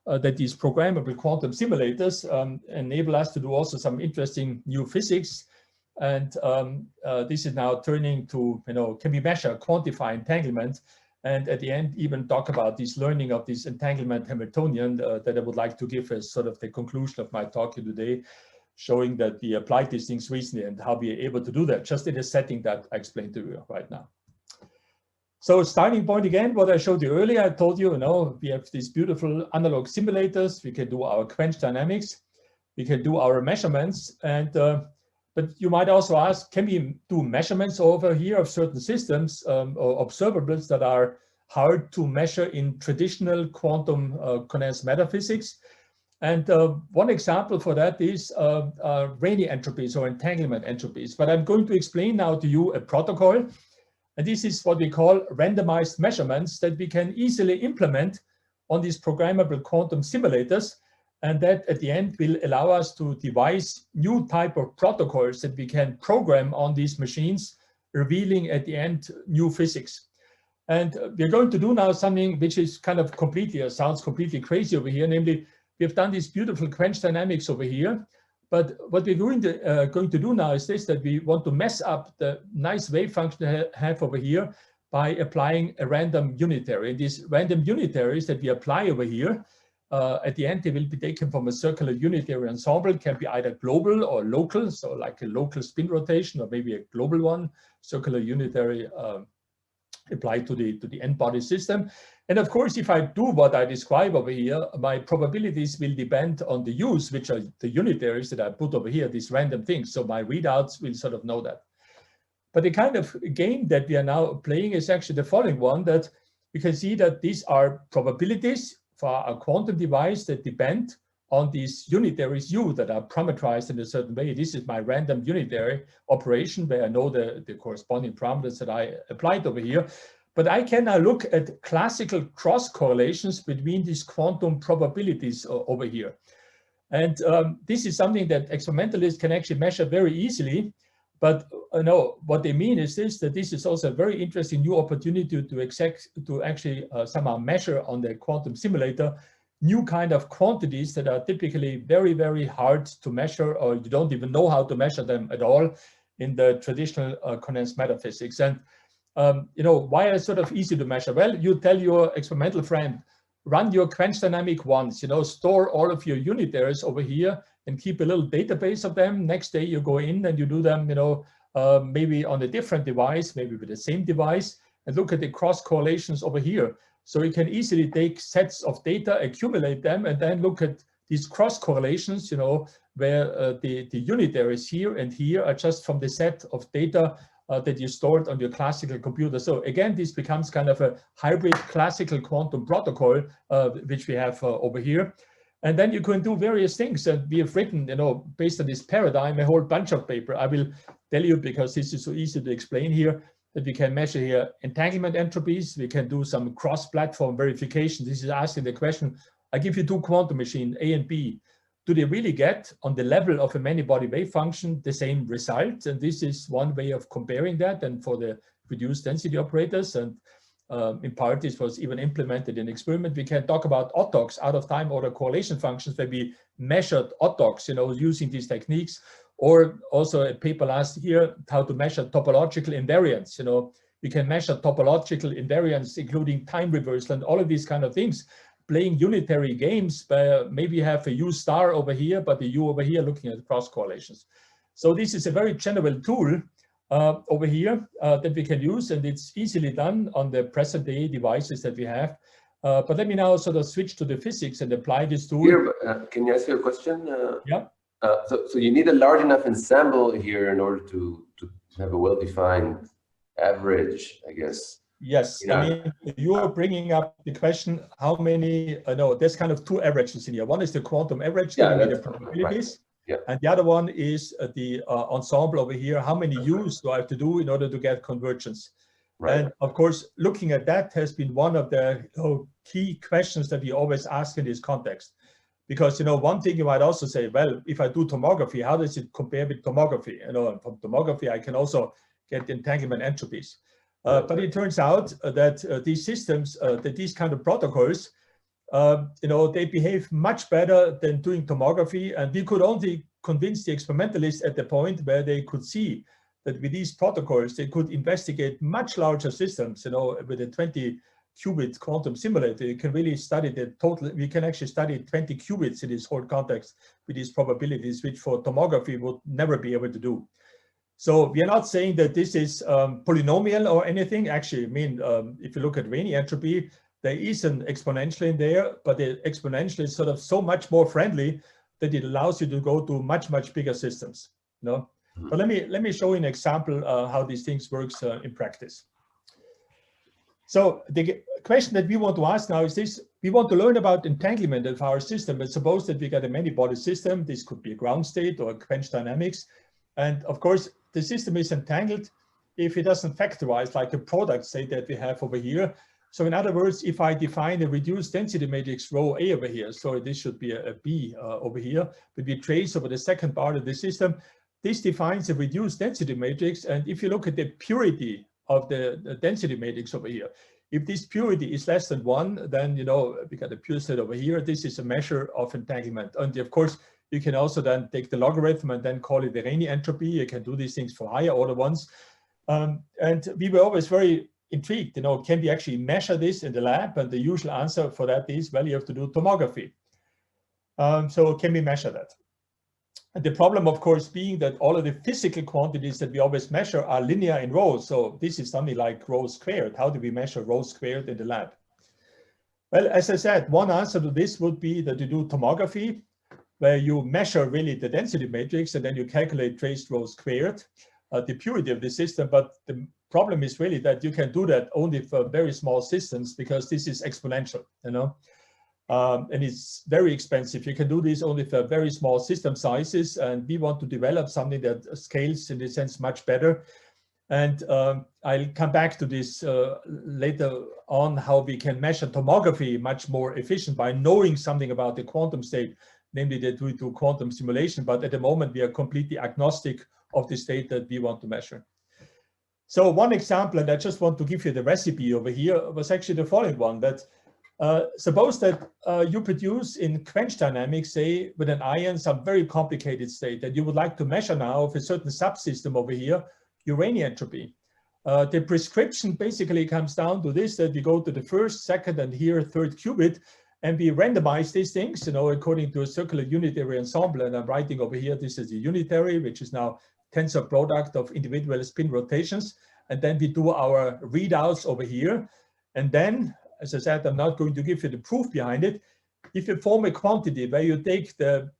that these programmable quantum simulators enable us to do also some interesting new physics. And this is now turning to, can we measure, quantify entanglement? And at the end, even talk about this learning of this entanglement Hamiltonian that I would like to give as sort of the conclusion of my talk here today, showing that we applied these things recently and how we are able to do that just in a setting that I explained to you right now. So starting point again, what I showed you earlier, I told you, we have these beautiful analog simulators. We can do our Quench dynamics. We can do our measurements. And but you might also ask, can we do measurements over here of certain systems or observables that are hard to measure in traditional quantum condensed matter physics? And one example for that is Renyi entropies or entanglement entropies. But I'm going to explain now to you a protocol. And this is what we call randomized measurements that we can easily implement on these programmable quantum simulators. And that at the end will allow us to devise new type of protocols that we can program on these machines, revealing at the end new physics. And we're going to do now something which is kind of completely, sounds completely crazy over here. Namely, we've done this beautiful Quench dynamics over here. But what we're going to do now is this, that we want to mess up the nice wave function I have over here by applying a random unitary. And these random unitaries that we apply over here, at the end, they will be taken from a circular unitary ensemble. It can be either global or local, so like a local spin rotation or maybe a global one, circular unitary applied to the n-body system. And of course, if I do what I describe over here, my probabilities will depend on the use, which are the unitaries that I put over here, these random things. So my readouts will sort of know that. But the kind of game that we are now playing is actually the following one, that you can see that these are probabilities for a quantum device that depend on these unitaries U that are parameterized in a certain way. This is my random unitary operation where I know the corresponding parameters that I applied over here. But I can now look at classical cross correlations between these quantum probabilities over here. And this is something that experimentalists can actually measure very easily. But what they mean is this, that this is also a very interesting new opportunity to actually somehow measure on the quantum simulator new kind of quantities that are typically very, very hard to measure, or you don't even know how to measure them at all in the traditional condensed matter physics. And you know, why are they sort of easy to measure? Well, you tell your experimental friend, run your quench dynamic once, you know, store all of your unitaries over here and keep a little database of them. Next day you go in and you do them, you know, maybe on a different device, maybe with the same device, and look at the cross correlations over here. So you can easily take sets of data, accumulate them, and then look at these cross correlations, you know, where the unitaries here and here are just from the set of data that you stored on your classical computer. So again, this becomes kind of a hybrid classical quantum protocol, which we have over here. And then you can do various things. And we have written, you know, based on this paradigm, a whole bunch of paper. I will tell you, because this is so easy to explain here, that we can measure here entanglement entropies. We can do some cross-platform verification. This is asking the question, I give you two quantum machines, A and B. Do they really get on the level of a many-body wave function the same result? And this is one way of comparing that. And for the reduced density operators, and in part this was even implemented in experiment, we can talk about OTOCs, out of time order correlation functions, where we measured OTOCs, you know, using these techniques. Or also a paper last year, how to measure topological invariance. You know, we can measure topological invariance, including time reversal and all of these kind of things. Playing unitary games where maybe you have a U star over here, but the U over here looking at cross correlations. So this is a very general tool over here that we can use, and it's easily done on the present day devices that we have. But let me now sort of switch to the physics and apply this tool. Here, can you ask you a question? Yeah. So you need a large enough ensemble here in order to have a well-defined average, I guess. Yes, Yeah. I mean, you are bringing up the question, how many, no, there's kind of two averages in here. One is the quantum average, giving me the probabilities. Right. Yeah. And the other one is the ensemble over here. How many U's do I have to do in order to get convergence? Right. And of course, looking at that has been one of the key questions that we always ask in this context. Because, you know, one thing you might also say, well, if I do tomography, how does it compare with tomography? You know, and from tomography, I can also get entanglement entropies. But it turns out that these systems, that these kind of protocols, you know, they behave much better than doing tomography. And we could only convince the experimentalists at the point where they could see that with these protocols, they could investigate much larger systems, you know, with a 20 qubit quantum simulator. You can really study the total, we can actually study 20 qubits in this whole context with these probabilities, which for tomography would never be able to do. So we are not saying that this is polynomial or anything. Actually, I mean, if you look at Renyi entropy, there is an exponential in there, but the exponential is sort of so much more friendly that it allows you to go to much, much bigger systems. No? But let me show you an example how these things works in practice. So the question that we want to ask now is this: we want to learn about entanglement of our system. And suppose that we got a many-body system. This could be a ground state or a quench dynamics. And of course, the system is entangled if it doesn't factorize like a product state that we have over here. So in other words, if I define a reduced density matrix rho A over here, so this should be a B over here, but we trace over the second part of the system, this defines a reduced density matrix. And if you look at the purity of the density matrix over here, if this purity is less than 1, then, you know, we got a pure set over here. This is a measure of entanglement. And of course, you can also then take the logarithm and then call it the Renyi entropy. You can do these things for higher order ones. And we were always very intrigued, you know, can we actually measure this in the lab? And the usual answer for that is, well, you have to do tomography. So can we measure that? And the problem, of course, being that all of the physical quantities that we always measure are linear in rows. So this is something like rho squared. How do we measure rho squared in the lab? Well, as I said, one answer to this would be that you do tomography, where you measure really the density matrix and then you calculate traced rho squared, the purity of the system. But the problem is really that you can do that only for very small systems, because this is exponential, you know. And it's very expensive. You can do this only for very small system sizes, and we want to develop something that scales in this sense much better. And I'll come back to this later on, how we can measure tomography much more efficient by knowing something about the quantum state, namely that we do quantum simulation. But at the moment, we are completely agnostic of the state that we want to measure. So one example, and I just want to give you the recipe over here, was actually the following one, that Suppose that you produce in quench dynamics, say with an ion, some very complicated state that you would like to measure now of a certain subsystem over here, your Renyi entropy. The prescription basically comes down to this, that we go to the first, second, and here third qubit, and we randomize these things, according to a circular unitary ensemble. And I'm writing over here, this is a unitary, which is now tensor product of individual spin rotations. And then we do our readouts over here. And then, as I said, I'm not going to give you the proof behind it. If you form a quantity where you take the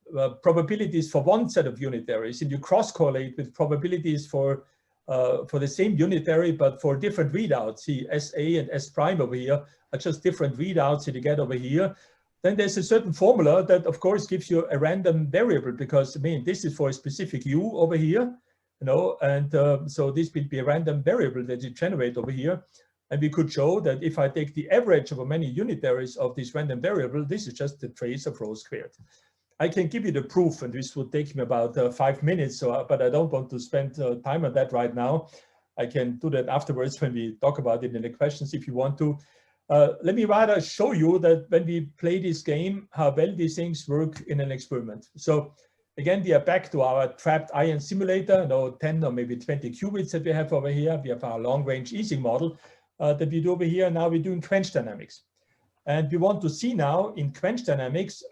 probabilities for one set of unitaries and you cross-correlate with probabilities for the same unitary, but for different readouts, see SA and S prime over here are just different readouts that you get over here, then there's a certain formula that, of course, gives you a random variable, because, I mean, this is for a specific U over here, and so this will be a random variable that you generate over here. And we could show that if I take the average over many unitaries of this random variable, this is just the trace of rho squared. I can give you the proof, and this would take me about 5 minutes, but I don't want to spend time on that right now. I can do that afterwards when we talk about it in the questions if you want to. Let me rather show you that when we play this game, how well these things work in an experiment. So again, we are back to our trapped ion simulator, 10 or maybe 20 qubits that we have over here. We have our long-range Ising model that we do over here. Now we're doing quench dynamics. And we want to see now in quench dynamics,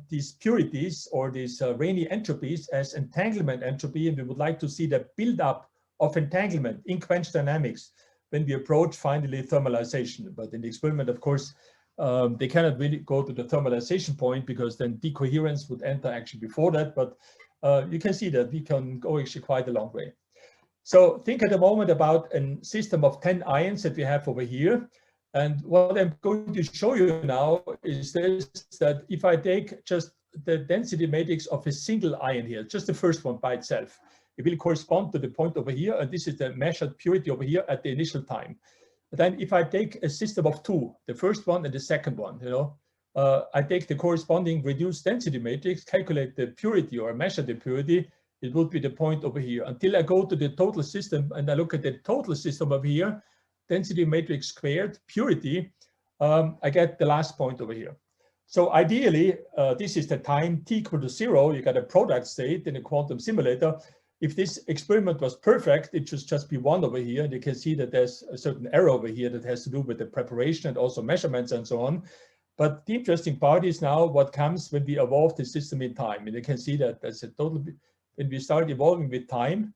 these purities or these Renyi entropies as entanglement entropy. And we would like to see the buildup of entanglement in quench dynamics when we approach finally thermalization. But in the experiment, of course, they cannot really go to the thermalization point, because then decoherence would enter actually before that. But you can see that we can go actually quite a long way. So think at the moment about a system of 10 ions that we have over here. And what I'm going to show you now is this, that if I take just the density matrix of a single ion here, just the first one by itself, it will correspond to the point over here. And this is the measured purity over here at the initial time. But then if I take a system of two, the first one and the second one, I take the corresponding reduced density matrix, calculate the purity or measure the purity, it would be the point over here. Until I go to the total system and I look at the total system over here, density matrix squared, purity, I get the last point over here. So ideally, this is the time t equal to 0, you got a product state in a quantum simulator. If this experiment was perfect, it should just be 1 over here. And you can see that there's a certain error over here that has to do with the preparation and also measurements and so on. But the interesting part is now what comes when we evolve the system in time. And you can see that there's a total, when we start evolving with time,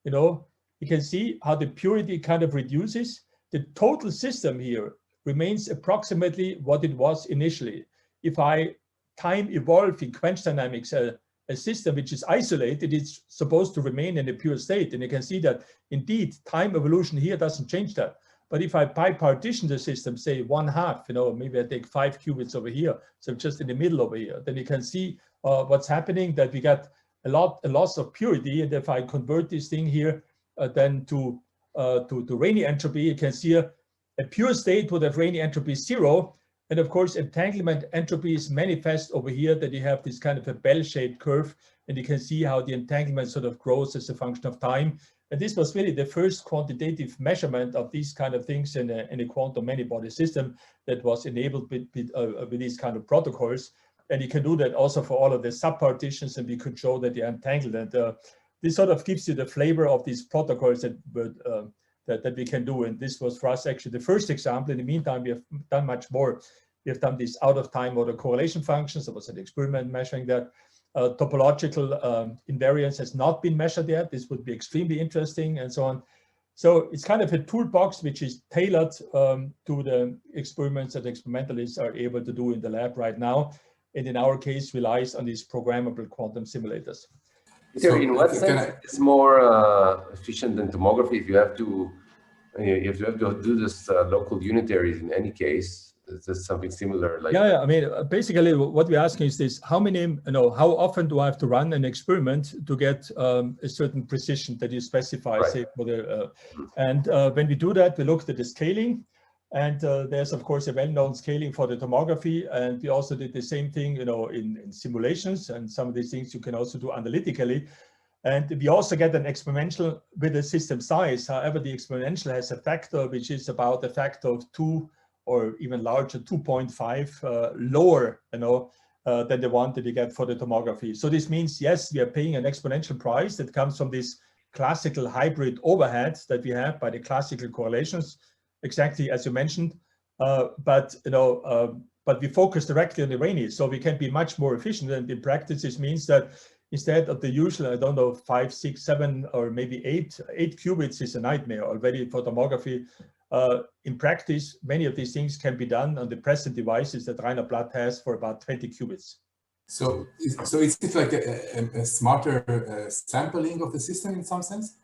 you can see how the purity kind of reduces. The total system here remains approximately what it was initially. If I time evolve in quench dynamics, a system which is isolated, it's supposed to remain in a pure state. And you can see that indeed time evolution here doesn't change that. But if I bipartition the system, say 1/2, maybe I take 5 qubits over here, so just in the middle over here, then you can see what's happening, that we got a loss of purity. And if I convert this thing here then to Renyi entropy, you can see a pure state would have Renyi entropy 0. And of course, entanglement entropy is manifest over here, that you have this kind of a bell-shaped curve, and you can see how the entanglement sort of grows as a function of time. And this was really the first quantitative measurement of these kind of things in a quantum many-body system that was enabled with these kind of protocols. And you can do that also for all of the subpartitions, and we could show that they are entangled. And this sort of gives you the flavor of these protocols that we can do. And this was for us actually the first example. In the meantime, we have done much more. We have done this out-of-time autocorrelation functions. There was an experiment measuring that. Topological invariance has not been measured yet. This would be extremely interesting, and so on. So it's kind of a toolbox which is tailored to the experiments that experimentalists are able to do in the lab right now. And in our case, relies on these programmable quantum simulators. So in what sense it's more efficient than tomography? If you have to, do this local unitaries in any case. Is this something similar? Like I mean, basically, what we're asking is this: how often do I have to run an experiment to get a certain precision that you specify? Right. Say for the and when we do that, we looked at the scaling, and there's of course a well-known scaling for the tomography, and we also did the same thing, in simulations, and some of these things you can also do analytically. And we also get an exponential with the system size. However, the exponential has a factor which is about a factor of 2 or even larger, 2.5 lower, than the one that you get for the tomography. So this means, yes, we are paying an exponential price that comes from this classical hybrid overhead that we have by the classical correlations, exactly as you mentioned. But we focus directly on the Renyi, so we can be much more efficient. And in practice, this means that instead of the usual, I don't know, 5, 6, 7, or maybe 8 qubits is a nightmare already for tomography. In practice, many of these things can be done on the present devices that Rainer Blatt has for about 20 qubits. So is it like a smarter sampling of the system in some sense?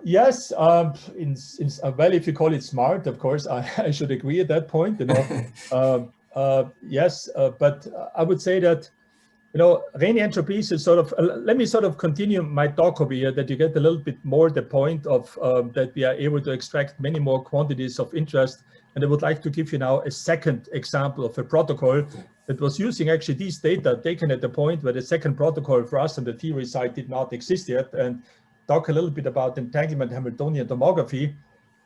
Yes, well, if you call it smart, of course, I should agree at that point, yes, but I would say that, Renyi entropies is sort of, let me sort of continue my talk over here, that you get a little bit more the point of that we are able to extract many more quantities of interest. And I would like to give you now a second example of a protocol that was using actually these data taken at the point where the second protocol for us on the theory side did not exist yet, and talk a little bit about entanglement Hamiltonian tomography,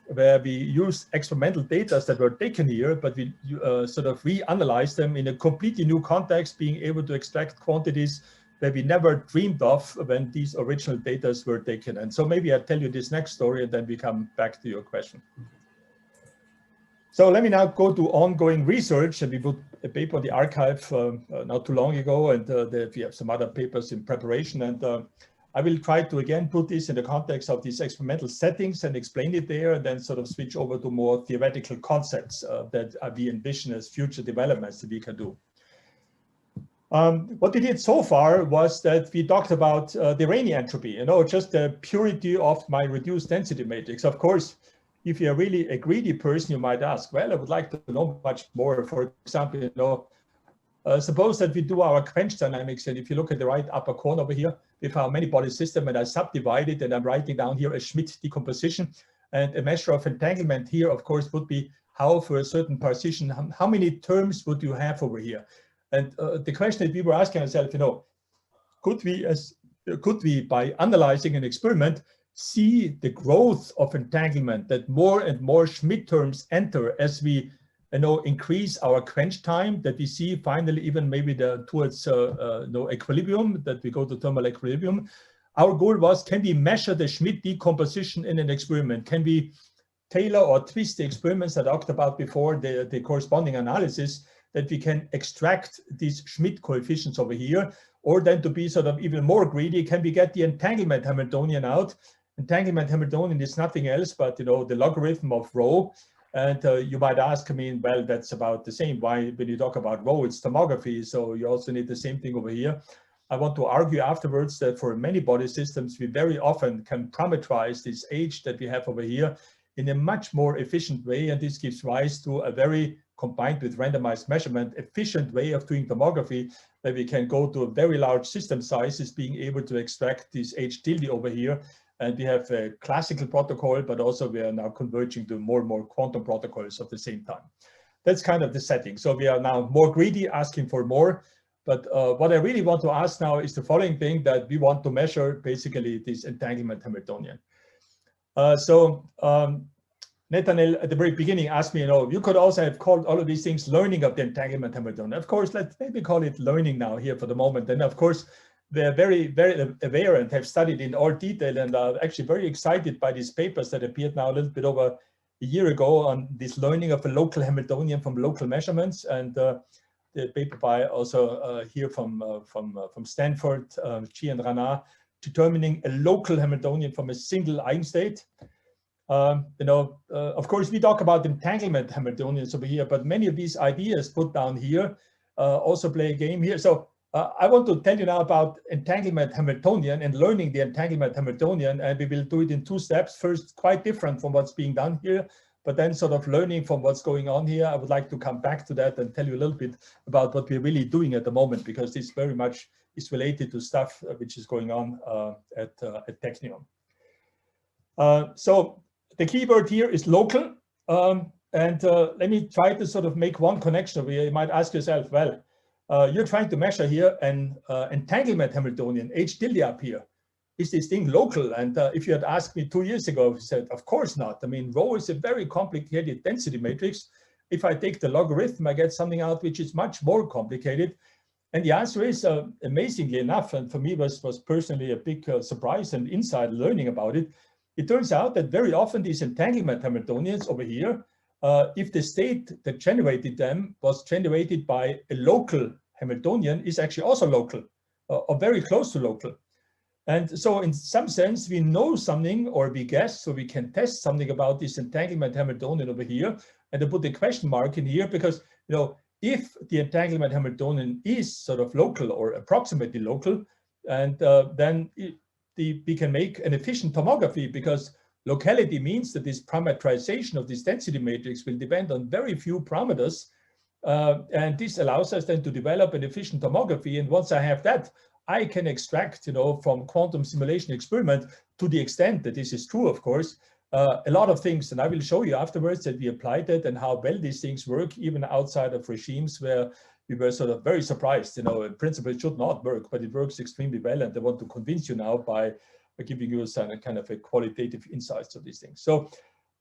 where we use experimental data that were taken here, but we sort of reanalyze them in a completely new context, being able to extract quantities that we never dreamed of when these original data were taken. And so maybe I'll tell you this next story and then we come back to your question. So let me now go to ongoing research, and we put a paper on the archive not too long ago, and we have some other papers in preparation. And I will try to again put this in the context of these experimental settings and explain it there, and then sort of switch over to more theoretical concepts that we envision as future developments that we can do. What we did so far was that we talked about the Renyi entropy, just the purity of my reduced density matrix. Of course, if you're really a greedy person, you might ask, well, I would like to know much more. For example, suppose that we do our Quench dynamics, and if you look at the right upper corner over here, with our many-body system, and I subdivide it, and I'm writing down here a Schmidt decomposition, and a measure of entanglement here, of course, would be how, for a certain partition, how many terms would you have over here? And the question that we were asking ourselves, could we, by analyzing an experiment, see the growth of entanglement, that more and more Schmidt terms enter as we increase our quench time, that we see finally even maybe towards equilibrium, that we go to thermal equilibrium. Our goal was, can we measure the Schmidt decomposition in an experiment? Can we tailor or twist the experiments that I talked about before, the corresponding analysis, that we can extract these Schmidt coefficients over here? Or then, to be sort of even more greedy, can we get the entanglement Hamiltonian out? Entanglement Hamiltonian is nothing else but the logarithm of rho. And you might ask, well, that's about the same. Why, when you talk about rho, it's tomography, so you also need the same thing over here. I want to argue afterwards that for many body systems, we very often can parameterize this H that we have over here in a much more efficient way. And this gives rise to a very, combined with randomized measurement, efficient way of doing tomography, where we can go to a very large system sizes, being able to extract this H tilde over here. And we have a classical protocol, but also we are now converging to more and more quantum protocols at the same time. That's kind of the setting. So we are now more greedy, asking for more. But what I really want to ask now is the following thing, that we want to measure basically this entanglement Hamiltonian. Nathaniel at the very beginning asked me, you could also have called all of these things learning of the entanglement Hamiltonian. Of course, let's maybe call it learning now here for the moment. And of course, they're very, very aware and have studied in all detail, and are actually very excited by these papers that appeared now a little bit over a year ago on this learning of a local Hamiltonian from local measurements. And the paper by also here from Stanford, Chi and Rana, determining a local Hamiltonian from a single eigenstate. Of course, we talk about entanglement Hamiltonians over here, but many of these ideas put down here also play a game here. So I want to tell you now about entanglement Hamiltonian and learning the entanglement Hamiltonian, and we will do it in 2 steps. First, quite different from what's being done here, but then sort of learning from what's going on here. I would like to come back to that and tell you a little bit about what we're really doing at the moment, because this very much is related to stuff which is going on at Technion. So the keyword here is local, and let me try to sort of make one connection where you might ask yourself, well, you're trying to measure here an entanglement Hamiltonian, H tilde up here. is this thing local? And if you had asked me 2 years ago, I said, of course not. I mean, rho is a very complicated density matrix. If I take the logarithm, I get something out which is much more complicated. And the answer is, amazingly enough, and for me was personally a big surprise and insight learning about it. It turns out that very often these entanglement Hamiltonians over here, if the state that generated them was generated by a local Hamiltonian, is actually also local, or very close to local. And so in some sense, we know something, or we guess, so we can test something about this entanglement Hamiltonian over here. And I put the question mark in here because, you know, if the entanglement Hamiltonian is sort of local or approximately local, and then we can make an efficient tomography, because locality means that this parametrization of this density matrix will depend on very few parameters. And this allows us then to develop an efficient tomography. And once I have that, I can extract, you know, from quantum simulation experiment, to the extent that this is true, of course, a lot of things. And I will show you afterwards that we applied it and how well these things work, even outside of regimes where we were sort of very surprised. You know, in principle, it should not work, but it works extremely well. And I want to convince you now by giving you some kind of a qualitative insights of these things. So,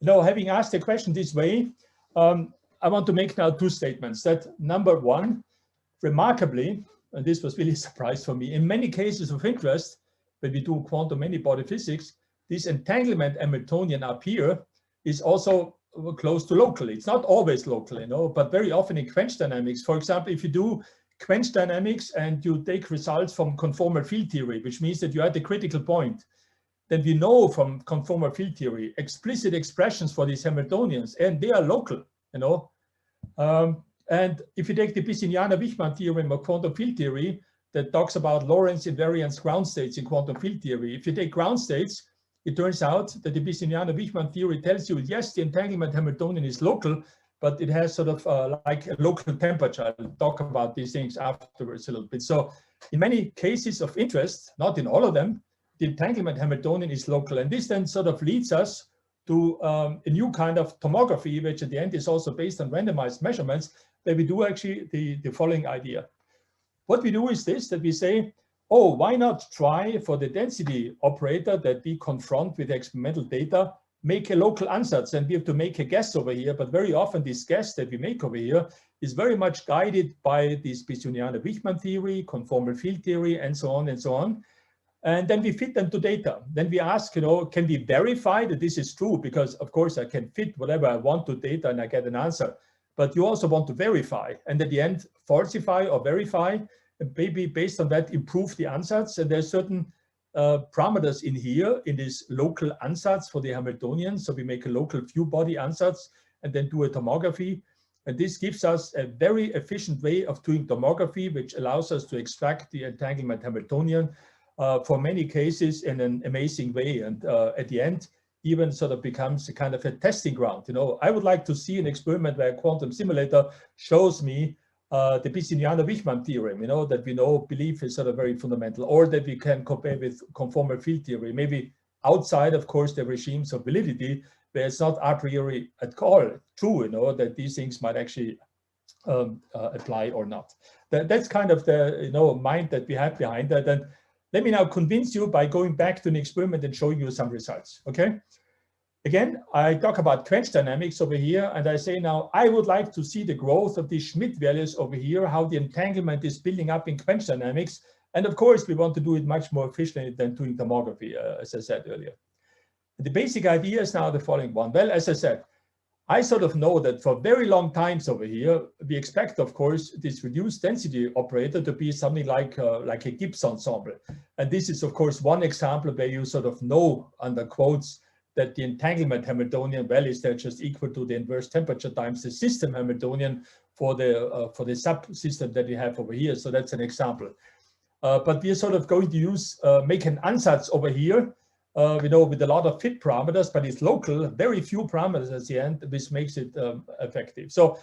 you know, having asked the question this way, I want to make now 2 statements. That number one, remarkably, and this was really a surprise for me, in many cases of interest, when we do quantum many-body physics, this entanglement Hamiltonian up here is also close to local. It's not always local, you know, but very often in quench dynamics. For example, if you do quench dynamics and you take results from conformal field theory, which means that you're at the critical point, then we know from conformal field theory explicit expressions for these Hamiltonians, and they are local, you know. And if you take the Bissiniana-Wichmann theorem of quantum field theory that talks about Lorentz invariance ground states in quantum field theory, if you take ground states, it turns out that the Bissiniana-Wichmann theory tells you, yes, the entanglement Hamiltonian is local, but it has sort of like a local temperature. I'll talk about these things afterwards a little bit. So in many cases of interest, not in all of them, the entanglement Hamiltonian is local. And this then sort of leads us to a new kind of tomography, which at the end is also based on randomized measurements, where we do actually the following idea. What we do is this, that we say, oh, why not try for the density operator that we confront with experimental data, make a local ansatz, and we have to make a guess over here. But very often this guess that we make over here is very much guided by this Bissiniana-Wichmann theory, conformal field theory, and so on and so on. And then we fit them to data. Then we ask, you know, can we verify that this is true? Because of course I can fit whatever I want to data and I get an answer. But you also want to verify, and at the end, falsify or verify, and maybe based on that, improve the ansatz. And there's certain parameters in here, in this local ansatz for the Hamiltonian. So we make a local few body ansatz and then do a tomography. And this gives us a very efficient way of doing tomography, which allows us to extract the entanglement Hamiltonian for many cases in an amazing way. And at the end, even sort of becomes a kind of a testing ground. You know, I would like to see an experiment where a quantum simulator shows me the Bissiniana-Wichmann theorem, you know, that we believe is sort of very fundamental, or that we can compare with conformal field theory, maybe outside, of course, the regimes of validity, where it's not a priori at all true, you know, that these things might actually apply or not. That's kind of the, you know, mind that we have behind that. And let me now convince you by going back to an experiment and showing you some results, okay? Again, I talk about quench dynamics over here, and I say now, I would like to see the growth of these Schmidt values over here, how the entanglement is building up in quench dynamics. And of course, we want to do it much more efficiently than doing tomography, as I said earlier. The basic idea is now the following one. Well, as I said, I sort of know that for very long times over here, we expect, of course, this reduced density operator to be something like a Gibbs ensemble. And this is, of course, one example where you sort of know, under quotes, that the entanglement Hamiltonian values are just equal to the inverse temperature times the system Hamiltonian for the subsystem that we have over here. So that's an example. But we are sort of going to use make an ansatz over here, you know, with a lot of fit parameters, but it's local, very few parameters at the end, which makes it effective. So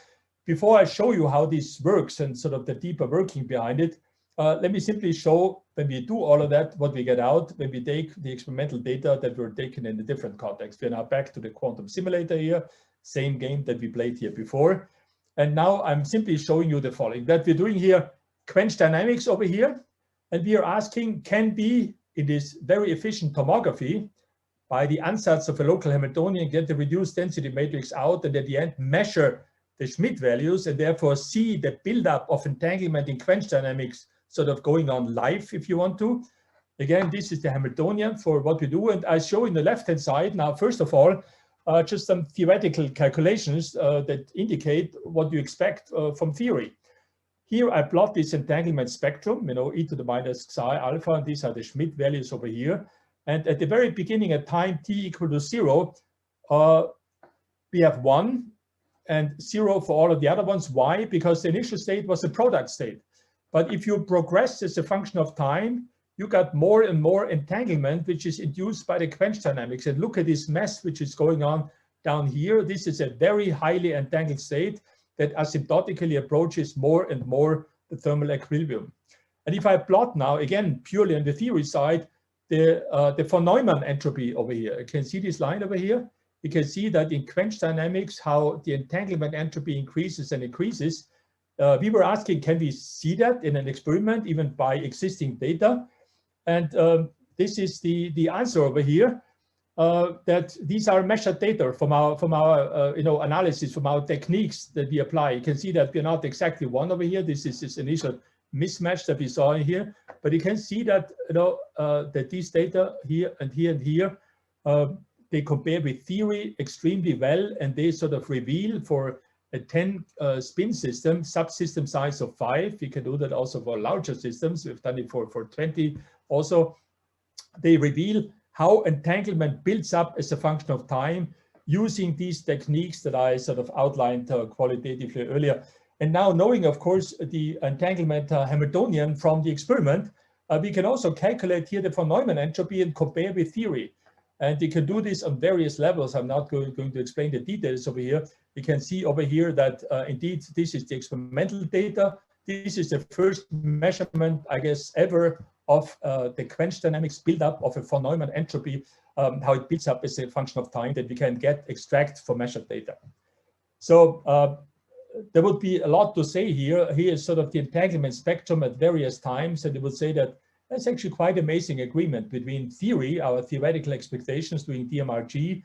before I show you how this works and sort of the deeper working behind it, let me simply show, when we do all of that, what we get out when we take the experimental data that were taken in a different context. We're now back to the quantum simulator here, same game that we played here before. And now I'm simply showing you the following, that we're doing here quench dynamics over here, and we are asking, can we it is very efficient tomography by the ansatz of a local Hamiltonian, get the reduced density matrix out, and at the end measure the Schmidt values, and therefore see the buildup of entanglement in quench dynamics sort of going on live, if you want to. Again, this is the Hamiltonian for what we do, and I show in the left-hand side now, first of all, just some theoretical calculations that indicate what you expect from theory. Here I plot this entanglement spectrum, e to the minus psi alpha, and these are the Schmidt values over here. And at the very beginning, at time t equal to 0, we have 1 and 0 for all of the other ones. Why? Because the initial state was a product state. But if you progress as a function of time, you got more and more entanglement, which is induced by the quench dynamics. And look at this mess which is going on down here. This is a very highly entangled state that asymptotically approaches more and more the thermal equilibrium. And if I plot now, again, purely on the theory side, the von Neumann entropy over here, you can see this line over here. You can see that in quench dynamics, how the entanglement entropy increases and increases. We were asking, can we see that in an experiment, even by existing data? And this is the answer over here, that these are measured data from our analysis, from our techniques that we apply. You can see that we're not exactly one over here. This is this initial mismatch that we saw in here, but you can see that that these data here and here and here, they compare with theory extremely well, and they sort of reveal for a 10 spin system, subsystem size of 5. We can do that also for larger systems. We've done it for 20 also. They reveal how entanglement builds up as a function of time using these techniques that I sort of outlined qualitatively earlier. And now knowing, of course, the entanglement Hamiltonian from the experiment, we can also calculate here the von Neumann entropy and compare with theory. And you can do this on various levels. I'm not going to explain the details over here. You can see over here that indeed this is the experimental data. This is the first measurement, I guess, ever of the quench dynamics buildup of a von Neumann entropy, how it builds up as a function of time that we can extract from measured data. So there would be a lot to say here. Here is sort of the entanglement spectrum at various times, and it would say that that's actually quite amazing agreement between theory, our theoretical expectations doing DMRG,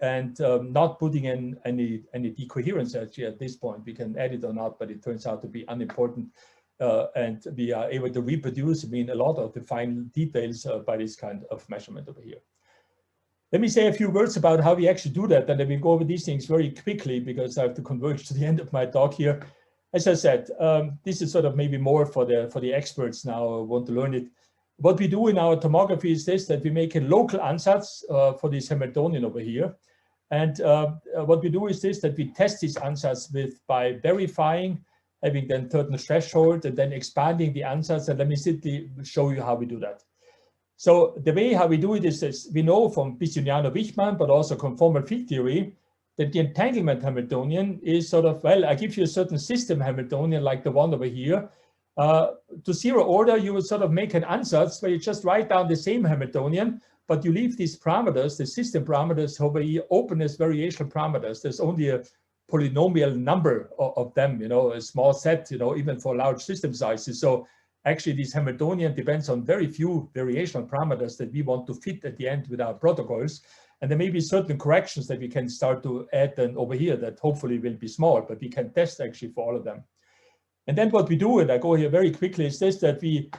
and not putting in any decoherence actually at this point. We can add it or not, but it turns out to be unimportant, and we are able to reproduce, a lot of the final details by this kind of measurement over here. Let me say a few words about how we actually do that, and then we go over these things very quickly because I have to converge to the end of my talk here. As I said, this is sort of maybe more for the experts now who want to learn it. What we do in our tomography is this, that we make a local ansatz for this Hamiltonian over here. And what we do is this, that we test this ansatz by verifying, having then certain threshold, and then expanding the ansatz. And let me simply show you how we do that. So the way how we do it is this: we know from Bisuniano-Wichmann, but also conformal field theory, that the entanglement Hamiltonian is sort of, well, I give you a certain system Hamiltonian like the one over here. To zero order, you would sort of make an ansatz where you just write down the same Hamiltonian, but you leave these parameters, the system parameters over here, open as variational parameters. There's only a polynomial number of them, a small set, even for large system sizes. So actually this Hamiltonian depends on very few variational parameters that we want to fit at the end with our protocols. And there may be certain corrections that we can start to add then over here that hopefully will be small, but we can test actually for all of them. And then what we do, and I go here very quickly, is this, that we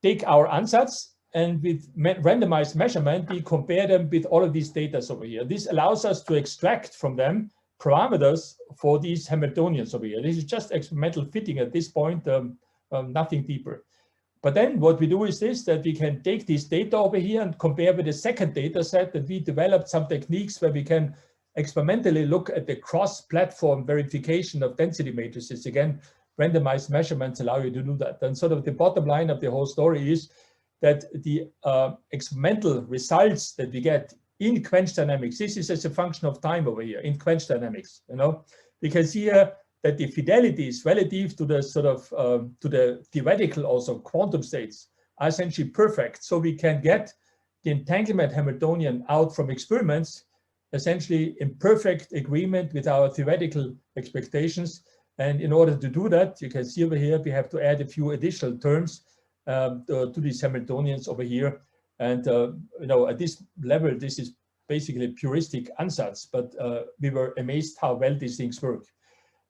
take our ansatz and with randomized measurement, we compare them with all of these data over here. This allows us to extract from them parameters for these Hamiltonians over here. This is just experimental fitting at this point, nothing deeper. But then what we do is this, that we can take these data over here and compare with the second data set that we developed some techniques where we can experimentally look at the cross-platform verification of density matrices. Again, randomized measurements allow you to do that. And sort of the bottom line of the whole story is that the experimental results that we get in quench dynamics, this is as a function of time over here in quench dynamics, we can see here that the fidelity is relative to the sort of to the theoretical also quantum states are essentially perfect. So we can get the entanglement Hamiltonian out from experiments essentially in perfect agreement with our theoretical expectations. And in order to do that, you can see over here, we have to add a few additional terms. to these Hamiltonians over here. And you know, at this level, this is basically a puristic ansatz, but we were amazed how well these things work.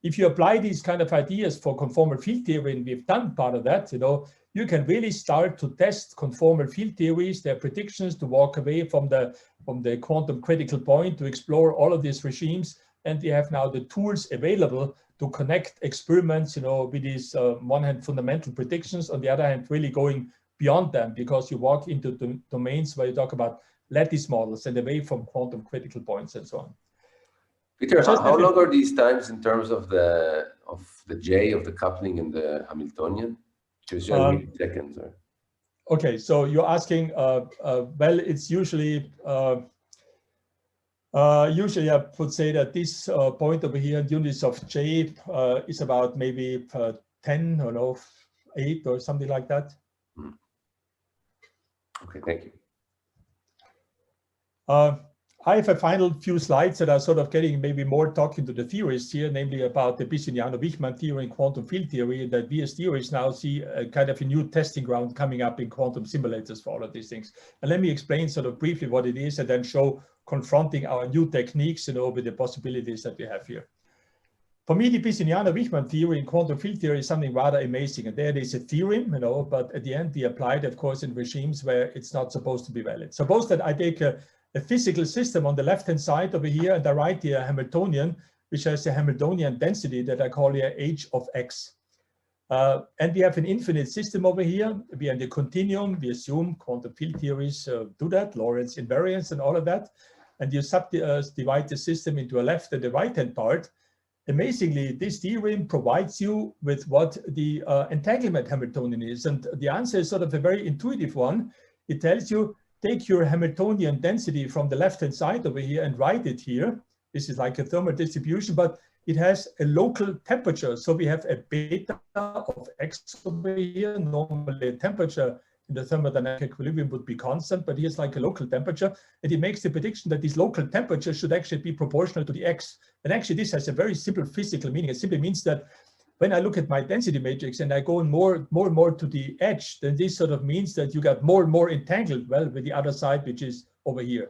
If you apply these kind of ideas for conformal field theory, and we've done part of that, you know, you can really start to test conformal field theories, their predictions, to walk away from the quantum critical point, to explore all of these regimes. And we have now the tools available to connect experiments, you know, with these one hand fundamental predictions, on the other hand really going beyond them, because you walk into the domains where you talk about lattice models and away from quantum critical points and so on. Peter, how long are these times in terms of the J of the coupling in the Hamiltonian? Which is generally seconds. Or... Okay, so you're asking, well, it's usually I would say that this point over here in units of J is about maybe 10 or no, 8 or something like that. Okay, thank you. I have a final few slides that are sort of getting maybe more talking to the theorists here, namely about the Bissoniano-Wichmann theory and quantum field theory, that we as theorists now see a kind of a new testing ground coming up in quantum simulators for all of these things. And let me explain sort of briefly what it is, and then show confronting our new techniques, you know, with the possibilities that we have here. For me, the Bissoniano-Wichmann theory in quantum field theory is something rather amazing. And there is a theorem, you know, but at the end we apply it, of course, in regimes where it's not supposed to be valid. Suppose that I take a physical system on the left-hand side over here, and I write here a Hamiltonian, which has a Hamiltonian density that I call here h of x. And we have an infinite system over here. We are in the continuum. We assume quantum field theories do that, Lorentz invariance and all of that. And you divide the system into a left and the right-hand part. Amazingly, this theorem provides you with what the entanglement Hamiltonian is. And the answer is sort of a very intuitive one. It tells you, take your Hamiltonian density from the left-hand side over here and write it here. This is like a thermal distribution, but it has a local temperature. So we have a beta of x over here. Normally a temperature in the thermodynamic equilibrium would be constant, but here's like a local temperature. And it makes the prediction that this local temperature should actually be proportional to the x. And actually this has a very simple physical meaning. It simply means that when I look at my density matrix and I go more and more to the edge, then this sort of means that you got more and more entangled, well, with the other side, which is over here.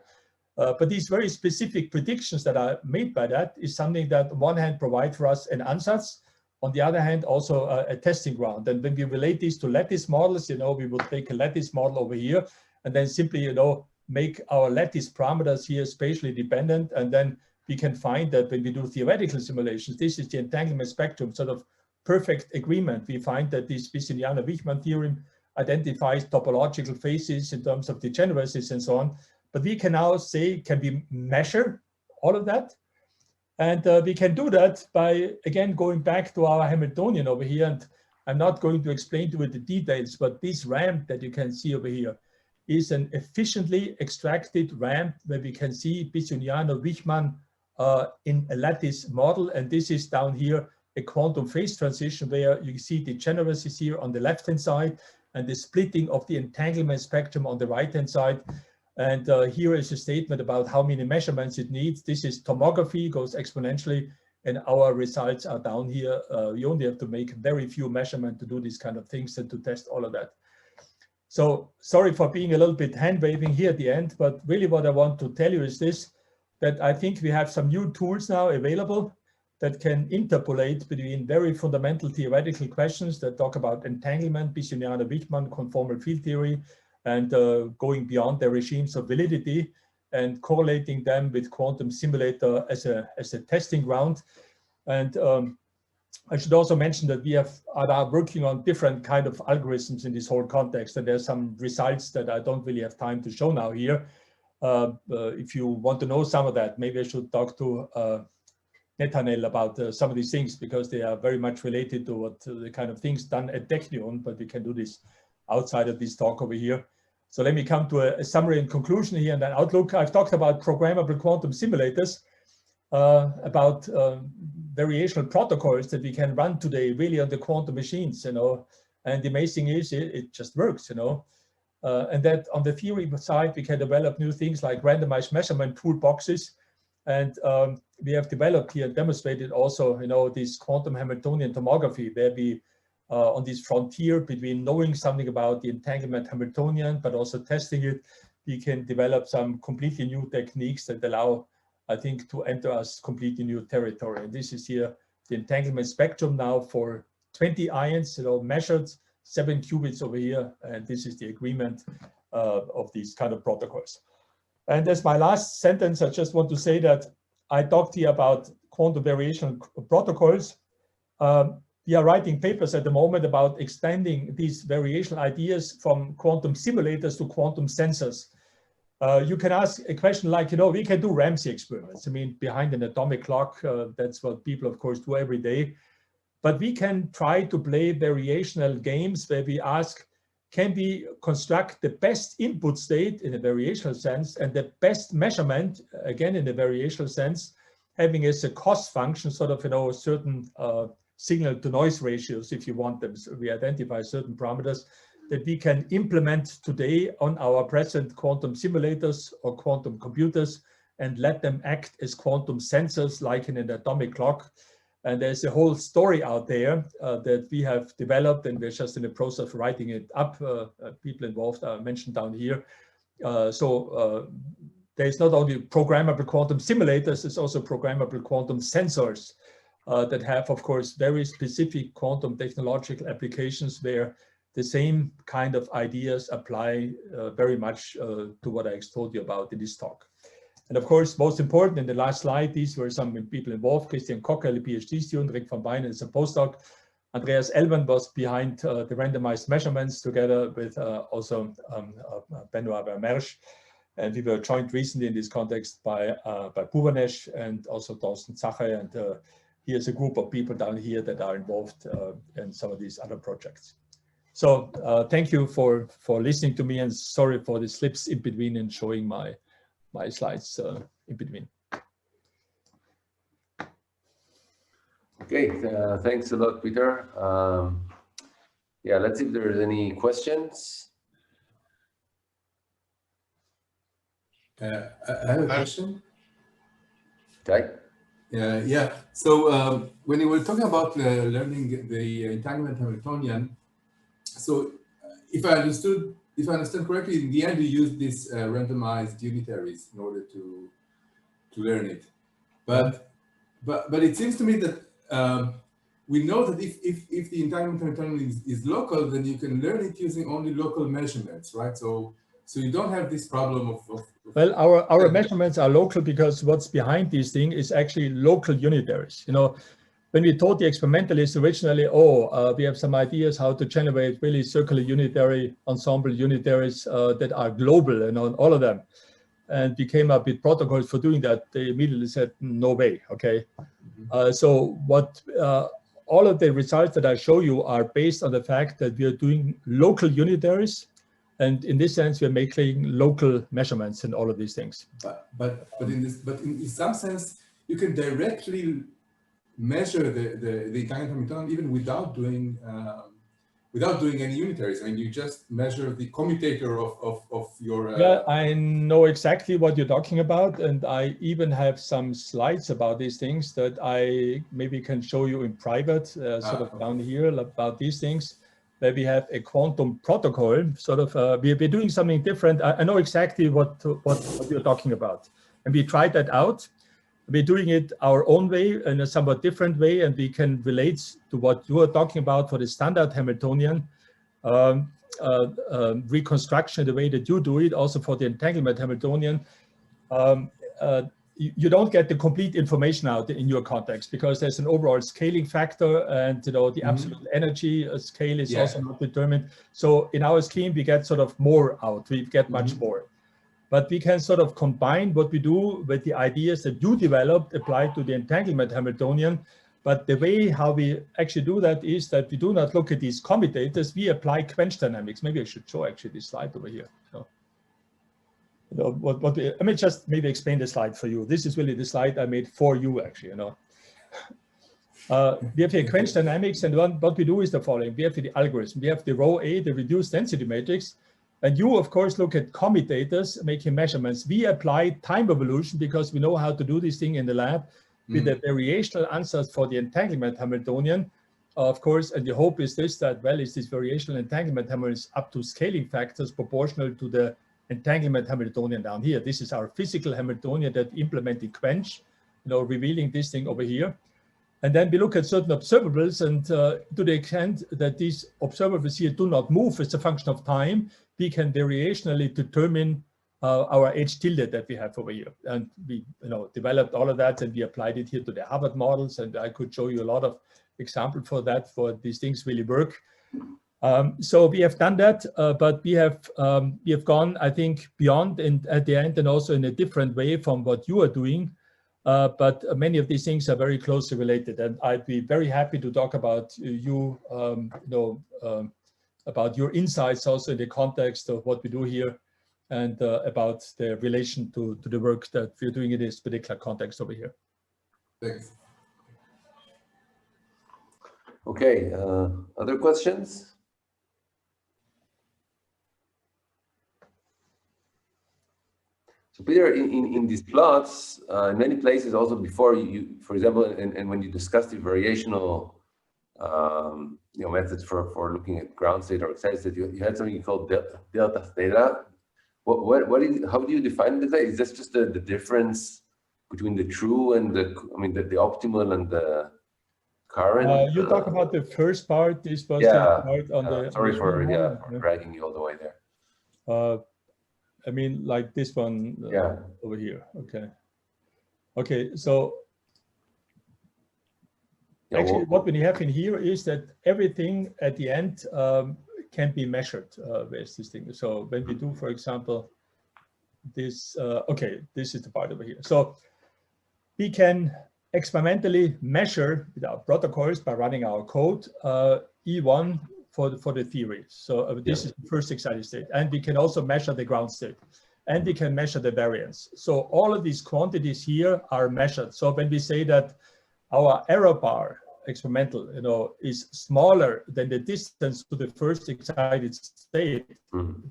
But these very specific predictions that are made by that is something that on one hand provide for us an ansatz, on the other hand also a testing ground. And when we relate these to lattice models, you know, we will take a lattice model over here and then simply, you know, make our lattice parameters here spatially dependent. And then we can find that when we do theoretical simulations, this is the entanglement spectrum, sort of perfect agreement. We find that this Bissoniano-Wichmann theorem identifies topological phases in terms of degeneracies and so on. But we can now say, can we measure all of that? And we can do that by, again, going back to our Hamiltonian over here. And I'm not going to explain to it the details, but this ramp that you can see over here is an efficiently extracted ramp where we can see Bissoniano-Wichmann in a lattice model. And this is down here a quantum phase transition where you see degeneracies here on the left-hand side and the splitting of the entanglement spectrum on the right-hand side. And here is a statement about how many measurements it needs. This is tomography, goes exponentially, and our results are down here. You only have to make very few measurements to do these kind of things and to test all of that. So sorry for being a little bit hand-waving here at the end, but really what I want to tell you is this, that I think we have some new tools now available that can interpolate between very fundamental theoretical questions that talk about entanglement, Bissoniano-Wichmann, conformal field theory, and going beyond their regimes of validity and correlating them with quantum simulator as a testing ground. And I should also mention that we are now working on different kind of algorithms in this whole context, and there's some results that I don't really have time to show now here. If you want to know some of that, maybe I should talk to Netanel about some of these things, because they are very much related to what the kind of things done at Technion, but we can do this outside of this talk over here. So let me come to a summary and conclusion here and an outlook. I've talked about programmable quantum simulators, about variational protocols that we can run today really on the quantum machines, you know, and the amazing is it just works, you know. And that on the theory side, we can develop new things like randomized measurement toolboxes. And we have developed here and demonstrated also, you know, this quantum Hamiltonian tomography where we on this frontier between knowing something about the entanglement Hamiltonian, but also testing it, we can develop some completely new techniques that allow, I think, to enter us completely new territory. And this is here the entanglement spectrum now for 20 ions, measured 7 qubits over here, and this is the agreement of these kind of protocols. And as my last sentence, I just want to say that I talked here about quantum variation protocols. We are writing papers at the moment about extending these variational ideas from quantum simulators to quantum sensors. You can ask a question like, we can do Ramsey experiments. I mean, behind an atomic clock, that's what people, of course, do every day. But we can try to play variational games where we ask, can we construct the best input state in a variational sense and the best measurement, again, in a variational sense, having as a cost function sort of, certain signal to noise ratios, if you want them. So we identify certain parameters that we can implement today on our present quantum simulators or quantum computers and let them act as quantum sensors like in an atomic clock. And there's a whole story out there that we have developed, and we're just in the process of writing it up. People involved are mentioned down here. There's not only programmable quantum simulators, there's also programmable quantum sensors that have, of course, very specific quantum technological applications where the same kind of ideas apply very much to what I told you about in this talk. And of course, most important, in the last slide, these were some people involved. Christian Kockel, a PhD student, Rick van Beinen is a postdoc. Andreas Elben was behind the randomized measurements together with also Benoit Vermersch. And we were joined recently in this context by Bhuvanesh and also Thorsten Zacher. And here's a group of people down here that are involved in some of these other projects. So thank you for listening to me, and sorry for the slips in between and showing my slides in between. Okay, thanks a lot, Peter. Yeah, let's see if there's any questions. I have a question. Okay. Yeah. So when you were talking about learning the entanglement Hamiltonian, so if I understand correctly, in the end you use these randomized unitaries in order to learn it. But it seems to me that we know that if the entanglement Hamiltonian is local, then you can learn it using only local measurements, right? So you don't have this problem of well, our measurements are local because what's behind these things is actually local unitaries. When we taught the experimentalists originally, we have some ideas how to generate really circular unitary ensemble unitaries that are global and on all of them. And we came up with protocols for doing that. They immediately said, no way, okay? So what all of the results that I show you are based on the fact that we are doing local unitaries. And in this sense, we're making local measurements in all of these things. But in some sense, you can directly measure the entanglement Hamiltonian even without doing any unitaries. I mean, you just measure the commutator of your. Yeah, I know exactly what you're talking about, and I even have some slides about these things that I maybe can show you in private, sort of down here about these things. Where we have a quantum protocol, sort of, we're doing something different. I know exactly what you're talking about. And we tried that out. We're doing it our own way, in a somewhat different way, and we can relate to what you are talking about for the standard Hamiltonian reconstruction, the way that you do it, also for the entanglement Hamiltonian. You don't get the complete information out in your context because there's an overall scaling factor, and the absolute energy scale is also not determined. So in our scheme, we get sort of more out. We get much more. But we can sort of combine what we do with the ideas that you developed applied to the entanglement Hamiltonian. But the way how we actually do that is that we do not look at these commutators. We apply quench dynamics. Maybe I should show actually this slide over here. Let me just maybe explain the slide for you. This is really the slide I made for you, actually. We have here quench dynamics, and what we do is the following. We have the algorithm. We have the row A, the reduced density matrix, and you, of course, look at commutators, making measurements. We apply time evolution because we know how to do this thing in the lab with the variational answers for the entanglement Hamiltonian. of course, and the hope is this, that, well, is this variational entanglement Hamiltonian up to scaling factors proportional to the entanglement Hamiltonian down here. This is our physical Hamiltonian that implemented Quench, revealing this thing over here. And then we look at certain observables, and to the extent that these observables here do not move as a function of time, we can variationally determine our H tilde that we have over here. And we developed all of that, and we applied it here to the Harvard models, and I could show you a lot of examples for that, for these things really work. So we have done that, but we have gone, I think, beyond and at the end, and also in a different way from what you are doing. But many of these things are very closely related, and I'd be very happy to talk about you, about your insights also in the context of what we do here, and about the relation to the work that we're doing in this particular context over here. Thanks. Okay, other questions? So Peter, in these plots, in many places also before you, for example, and when you discuss the variational methods for looking at ground state or excited state, you had something called delta theta. How do you define the theta? Is this just the difference between the true and the optimal and the current? You talk about the first part. This was yeah. the part on the. Sorry for dragging you all the way there. I mean, like this one over here. Okay. Okay. So actually, what we have in here is that everything at the end can be measured with this thing. So when we do, for example, this, okay, this is the part over here. So we can experimentally measure with our protocols by running our code E1 for the theory. So this is the first excited state, and we can also measure the ground state, and we can measure the variance. So all of these quantities here are measured. So when we say that our error bar experimental, is smaller than the distance to the first excited state,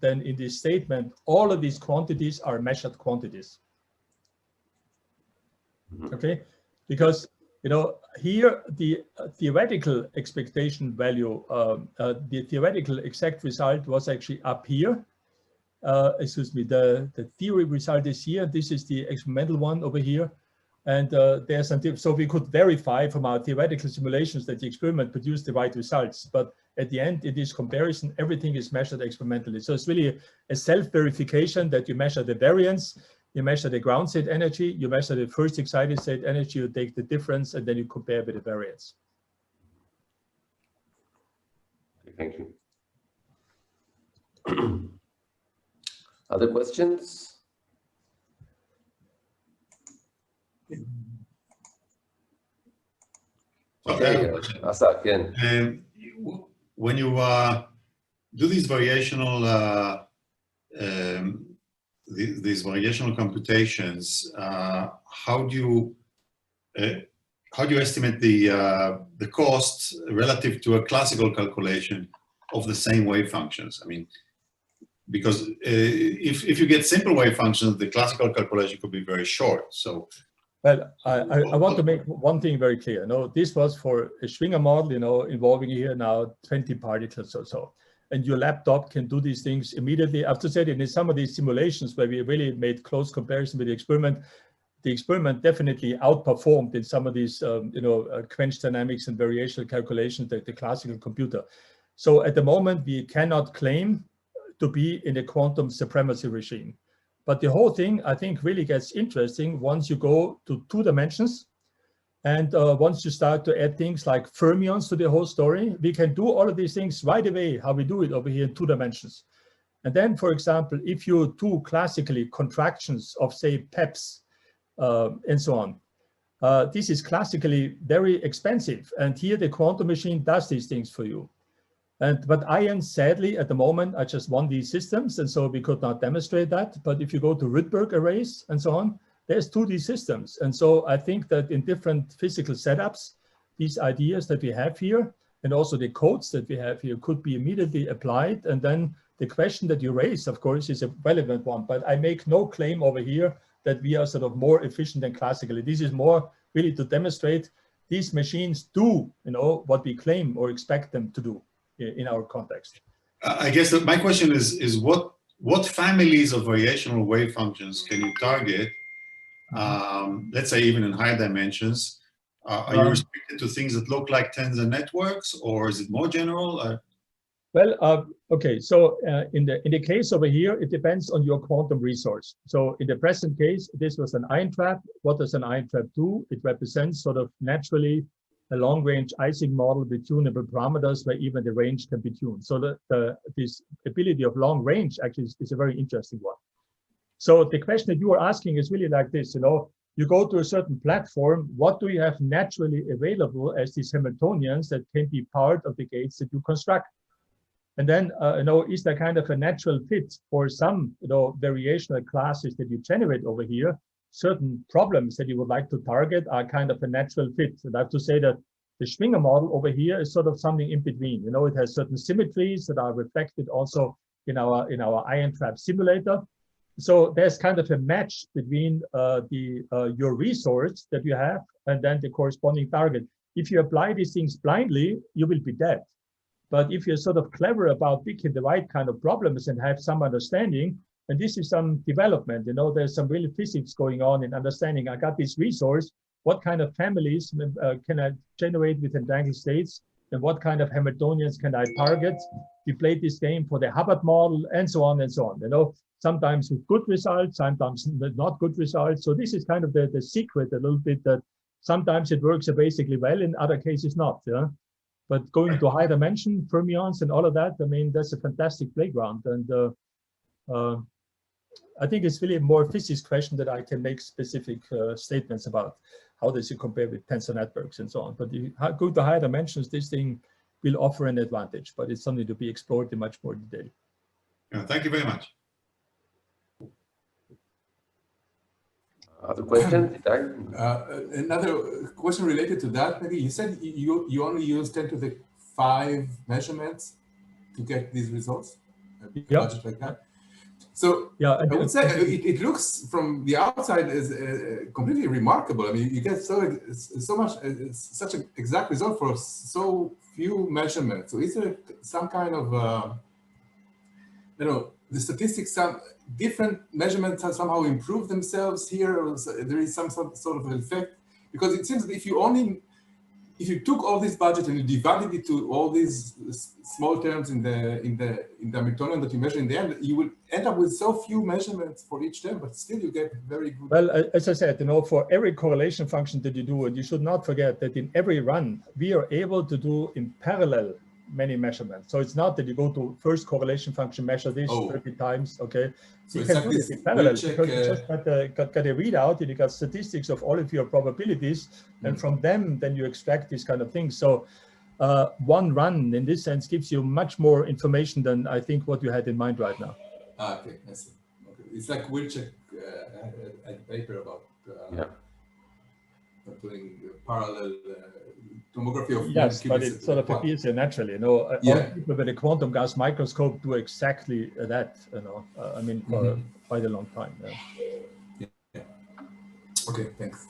then in this statement, all of these quantities are measured quantities. Okay, because here the theoretical expectation value, the theoretical exact result was actually up here. Excuse me, the theory result is here. This is the experimental one over here. And there's some, so we could verify from our theoretical simulations that the experiment produced the right results. But at the end, in this comparison, everything is measured experimentally. So it's really a self-verification that you measure the variance, you measure the ground state energy, you measure the first excited state energy, you take the difference, and then you compare with the variance. Thank you. Other questions? Okay, Asa, again. When you do these variational computations, how do you estimate the cost relative to a classical calculation of the same wave functions? I mean, because if you get simple wave functions, the classical calculation could be very short. So, well, I want to make one thing very clear. This was for a Schwinger model, involving here now 20 particles or so. And your laptop can do these things immediately. I have to say that in some of these simulations where we really made close comparison with the experiment definitely outperformed in some of these, quench dynamics and variational calculations that the classical computer. So at the moment, we cannot claim to be in a quantum supremacy regime. But the whole thing, I think, really gets interesting once you go to 2 dimensions. And once you start to add things like fermions to the whole story, we can do all of these things right away, how we do it over here in 2 dimensions. And then, for example, if you do classically contractions of, say, PEPs and so on, this is classically very expensive. And here the quantum machine does these things for you. But iron, sadly, at the moment, I just won these systems, and so we could not demonstrate that. But if you go to Rydberg arrays and so on, there's 2D systems. And so I think that in different physical setups, these ideas that we have here, and also the codes that we have here, could be immediately applied. And then the question that you raise, of course, is a relevant one. But I make no claim over here that we are sort of more efficient than classically. This is more really to demonstrate these machines do, what we claim or expect them to do in our context. I guess that my question is what families of variational wave functions can you target? Let's say even in higher dimensions. Are you restricted to things that look like tensor networks, or is it more general? Well, okay. So in the case over here, it depends on your quantum resource. So in the present case, this was an ion trap. What does an ion trap do? It represents sort of naturally a long-range Ising model with tunable parameters where even the range can be tuned. So this ability of long range actually is a very interesting one. So the question that you are asking is really like this, you go to a certain platform, what do you have naturally available as these Hamiltonians that can be part of the gates that you construct? And then, is there kind of a natural fit for some, variational classes that you generate over here? Certain problems that you would like to target are kind of a natural fit. And I have to say that the Schwinger model over here is sort of something in between. It has certain symmetries that are reflected also in our ion trap simulator. So there's kind of a match between your resource that you have and then the corresponding target. If you apply these things blindly, you will be dead. But if you're sort of clever about picking the right kind of problems and have some understanding, and this is some development, there's some real physics going on in understanding, I got this resource, what kind of families can I generate with entangled states, and what kind of Hamiltonians can I target? We played this game for the Hubbard model, and so on and so on, sometimes with good results, sometimes not good results. So this is kind of the secret a little bit, that sometimes it works basically well, in other cases not. But going to high dimension, fermions and all of that, I mean, that's a fantastic playground. And I think it's really a more physics question that I can make specific statements about. How does it compare with tensor networks and so on? But you go to higher dimensions, this thing will offer an advantage, but it's something to be explored in much more detail. Yeah, thank you very much. Other questions? Another question related to that, maybe. You said you only use 10 to the 5 measurements to get these results? Yeah. Budget like that. So yeah, I would say it looks from the outside as completely remarkable. I mean, you get such an exact result for so few measurements. So is there some kind of, the statistics, some different measurements have somehow improved themselves here, or there is some sort of effect? Because it seems that if you took all this budget and you divided it to all these small terms in the Hamiltonian that you measure in the end, you will end up with so few measurements for each term, but still you get very good. Well, as I said, for every correlation function that you do, and you should not forget that in every run, we are able to do in parallel many measurements. So it's not that you go to first correlation function, measure this 30 times, okay? So you it's can like do this it in parallel check, because you just got a readout and you got statistics of all of your probabilities, and from them, then you extract these kind of things. So one run in this sense gives you much more information than I think what you had in mind right now. Okay, I see. Okay. It's like Wilczek a paper about doing parallel tomography of yes, but it sort of appears here naturally. All people with a quantum gas microscope do exactly that. I mean, for quite a long time. Yeah. Okay, thanks.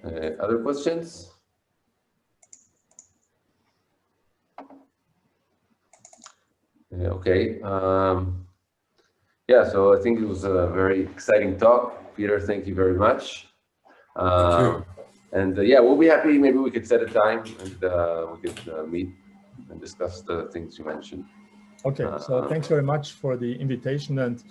Other questions? Okay. Yeah, so I think it was a very exciting talk. Peter, thank you very much. Thank you. And yeah, we'll be happy. Maybe we could set a time and we could meet and discuss the things you mentioned. Okay, so thanks very much for the invitation. And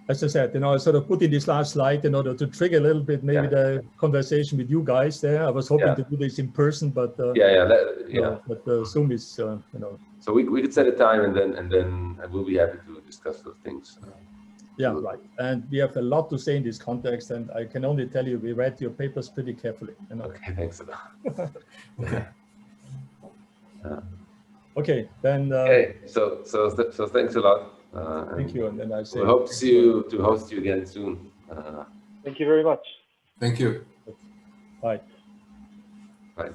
as I said, I sort of put in this last slide in order to trigger a little bit maybe the conversation with you guys there. I was hoping to do this in person, but but Zoom is So we could set a time and then we'll be happy to discuss those things. Yeah, right. And we have a lot to say in this context, and I can only tell you we read your papers pretty carefully. Okay, thanks a lot. Okay. Okay, then. Okay, so thanks a lot. Thank you, and then I say. We hope to host you again soon. Thank you very much. Thank you. Bye. Bye.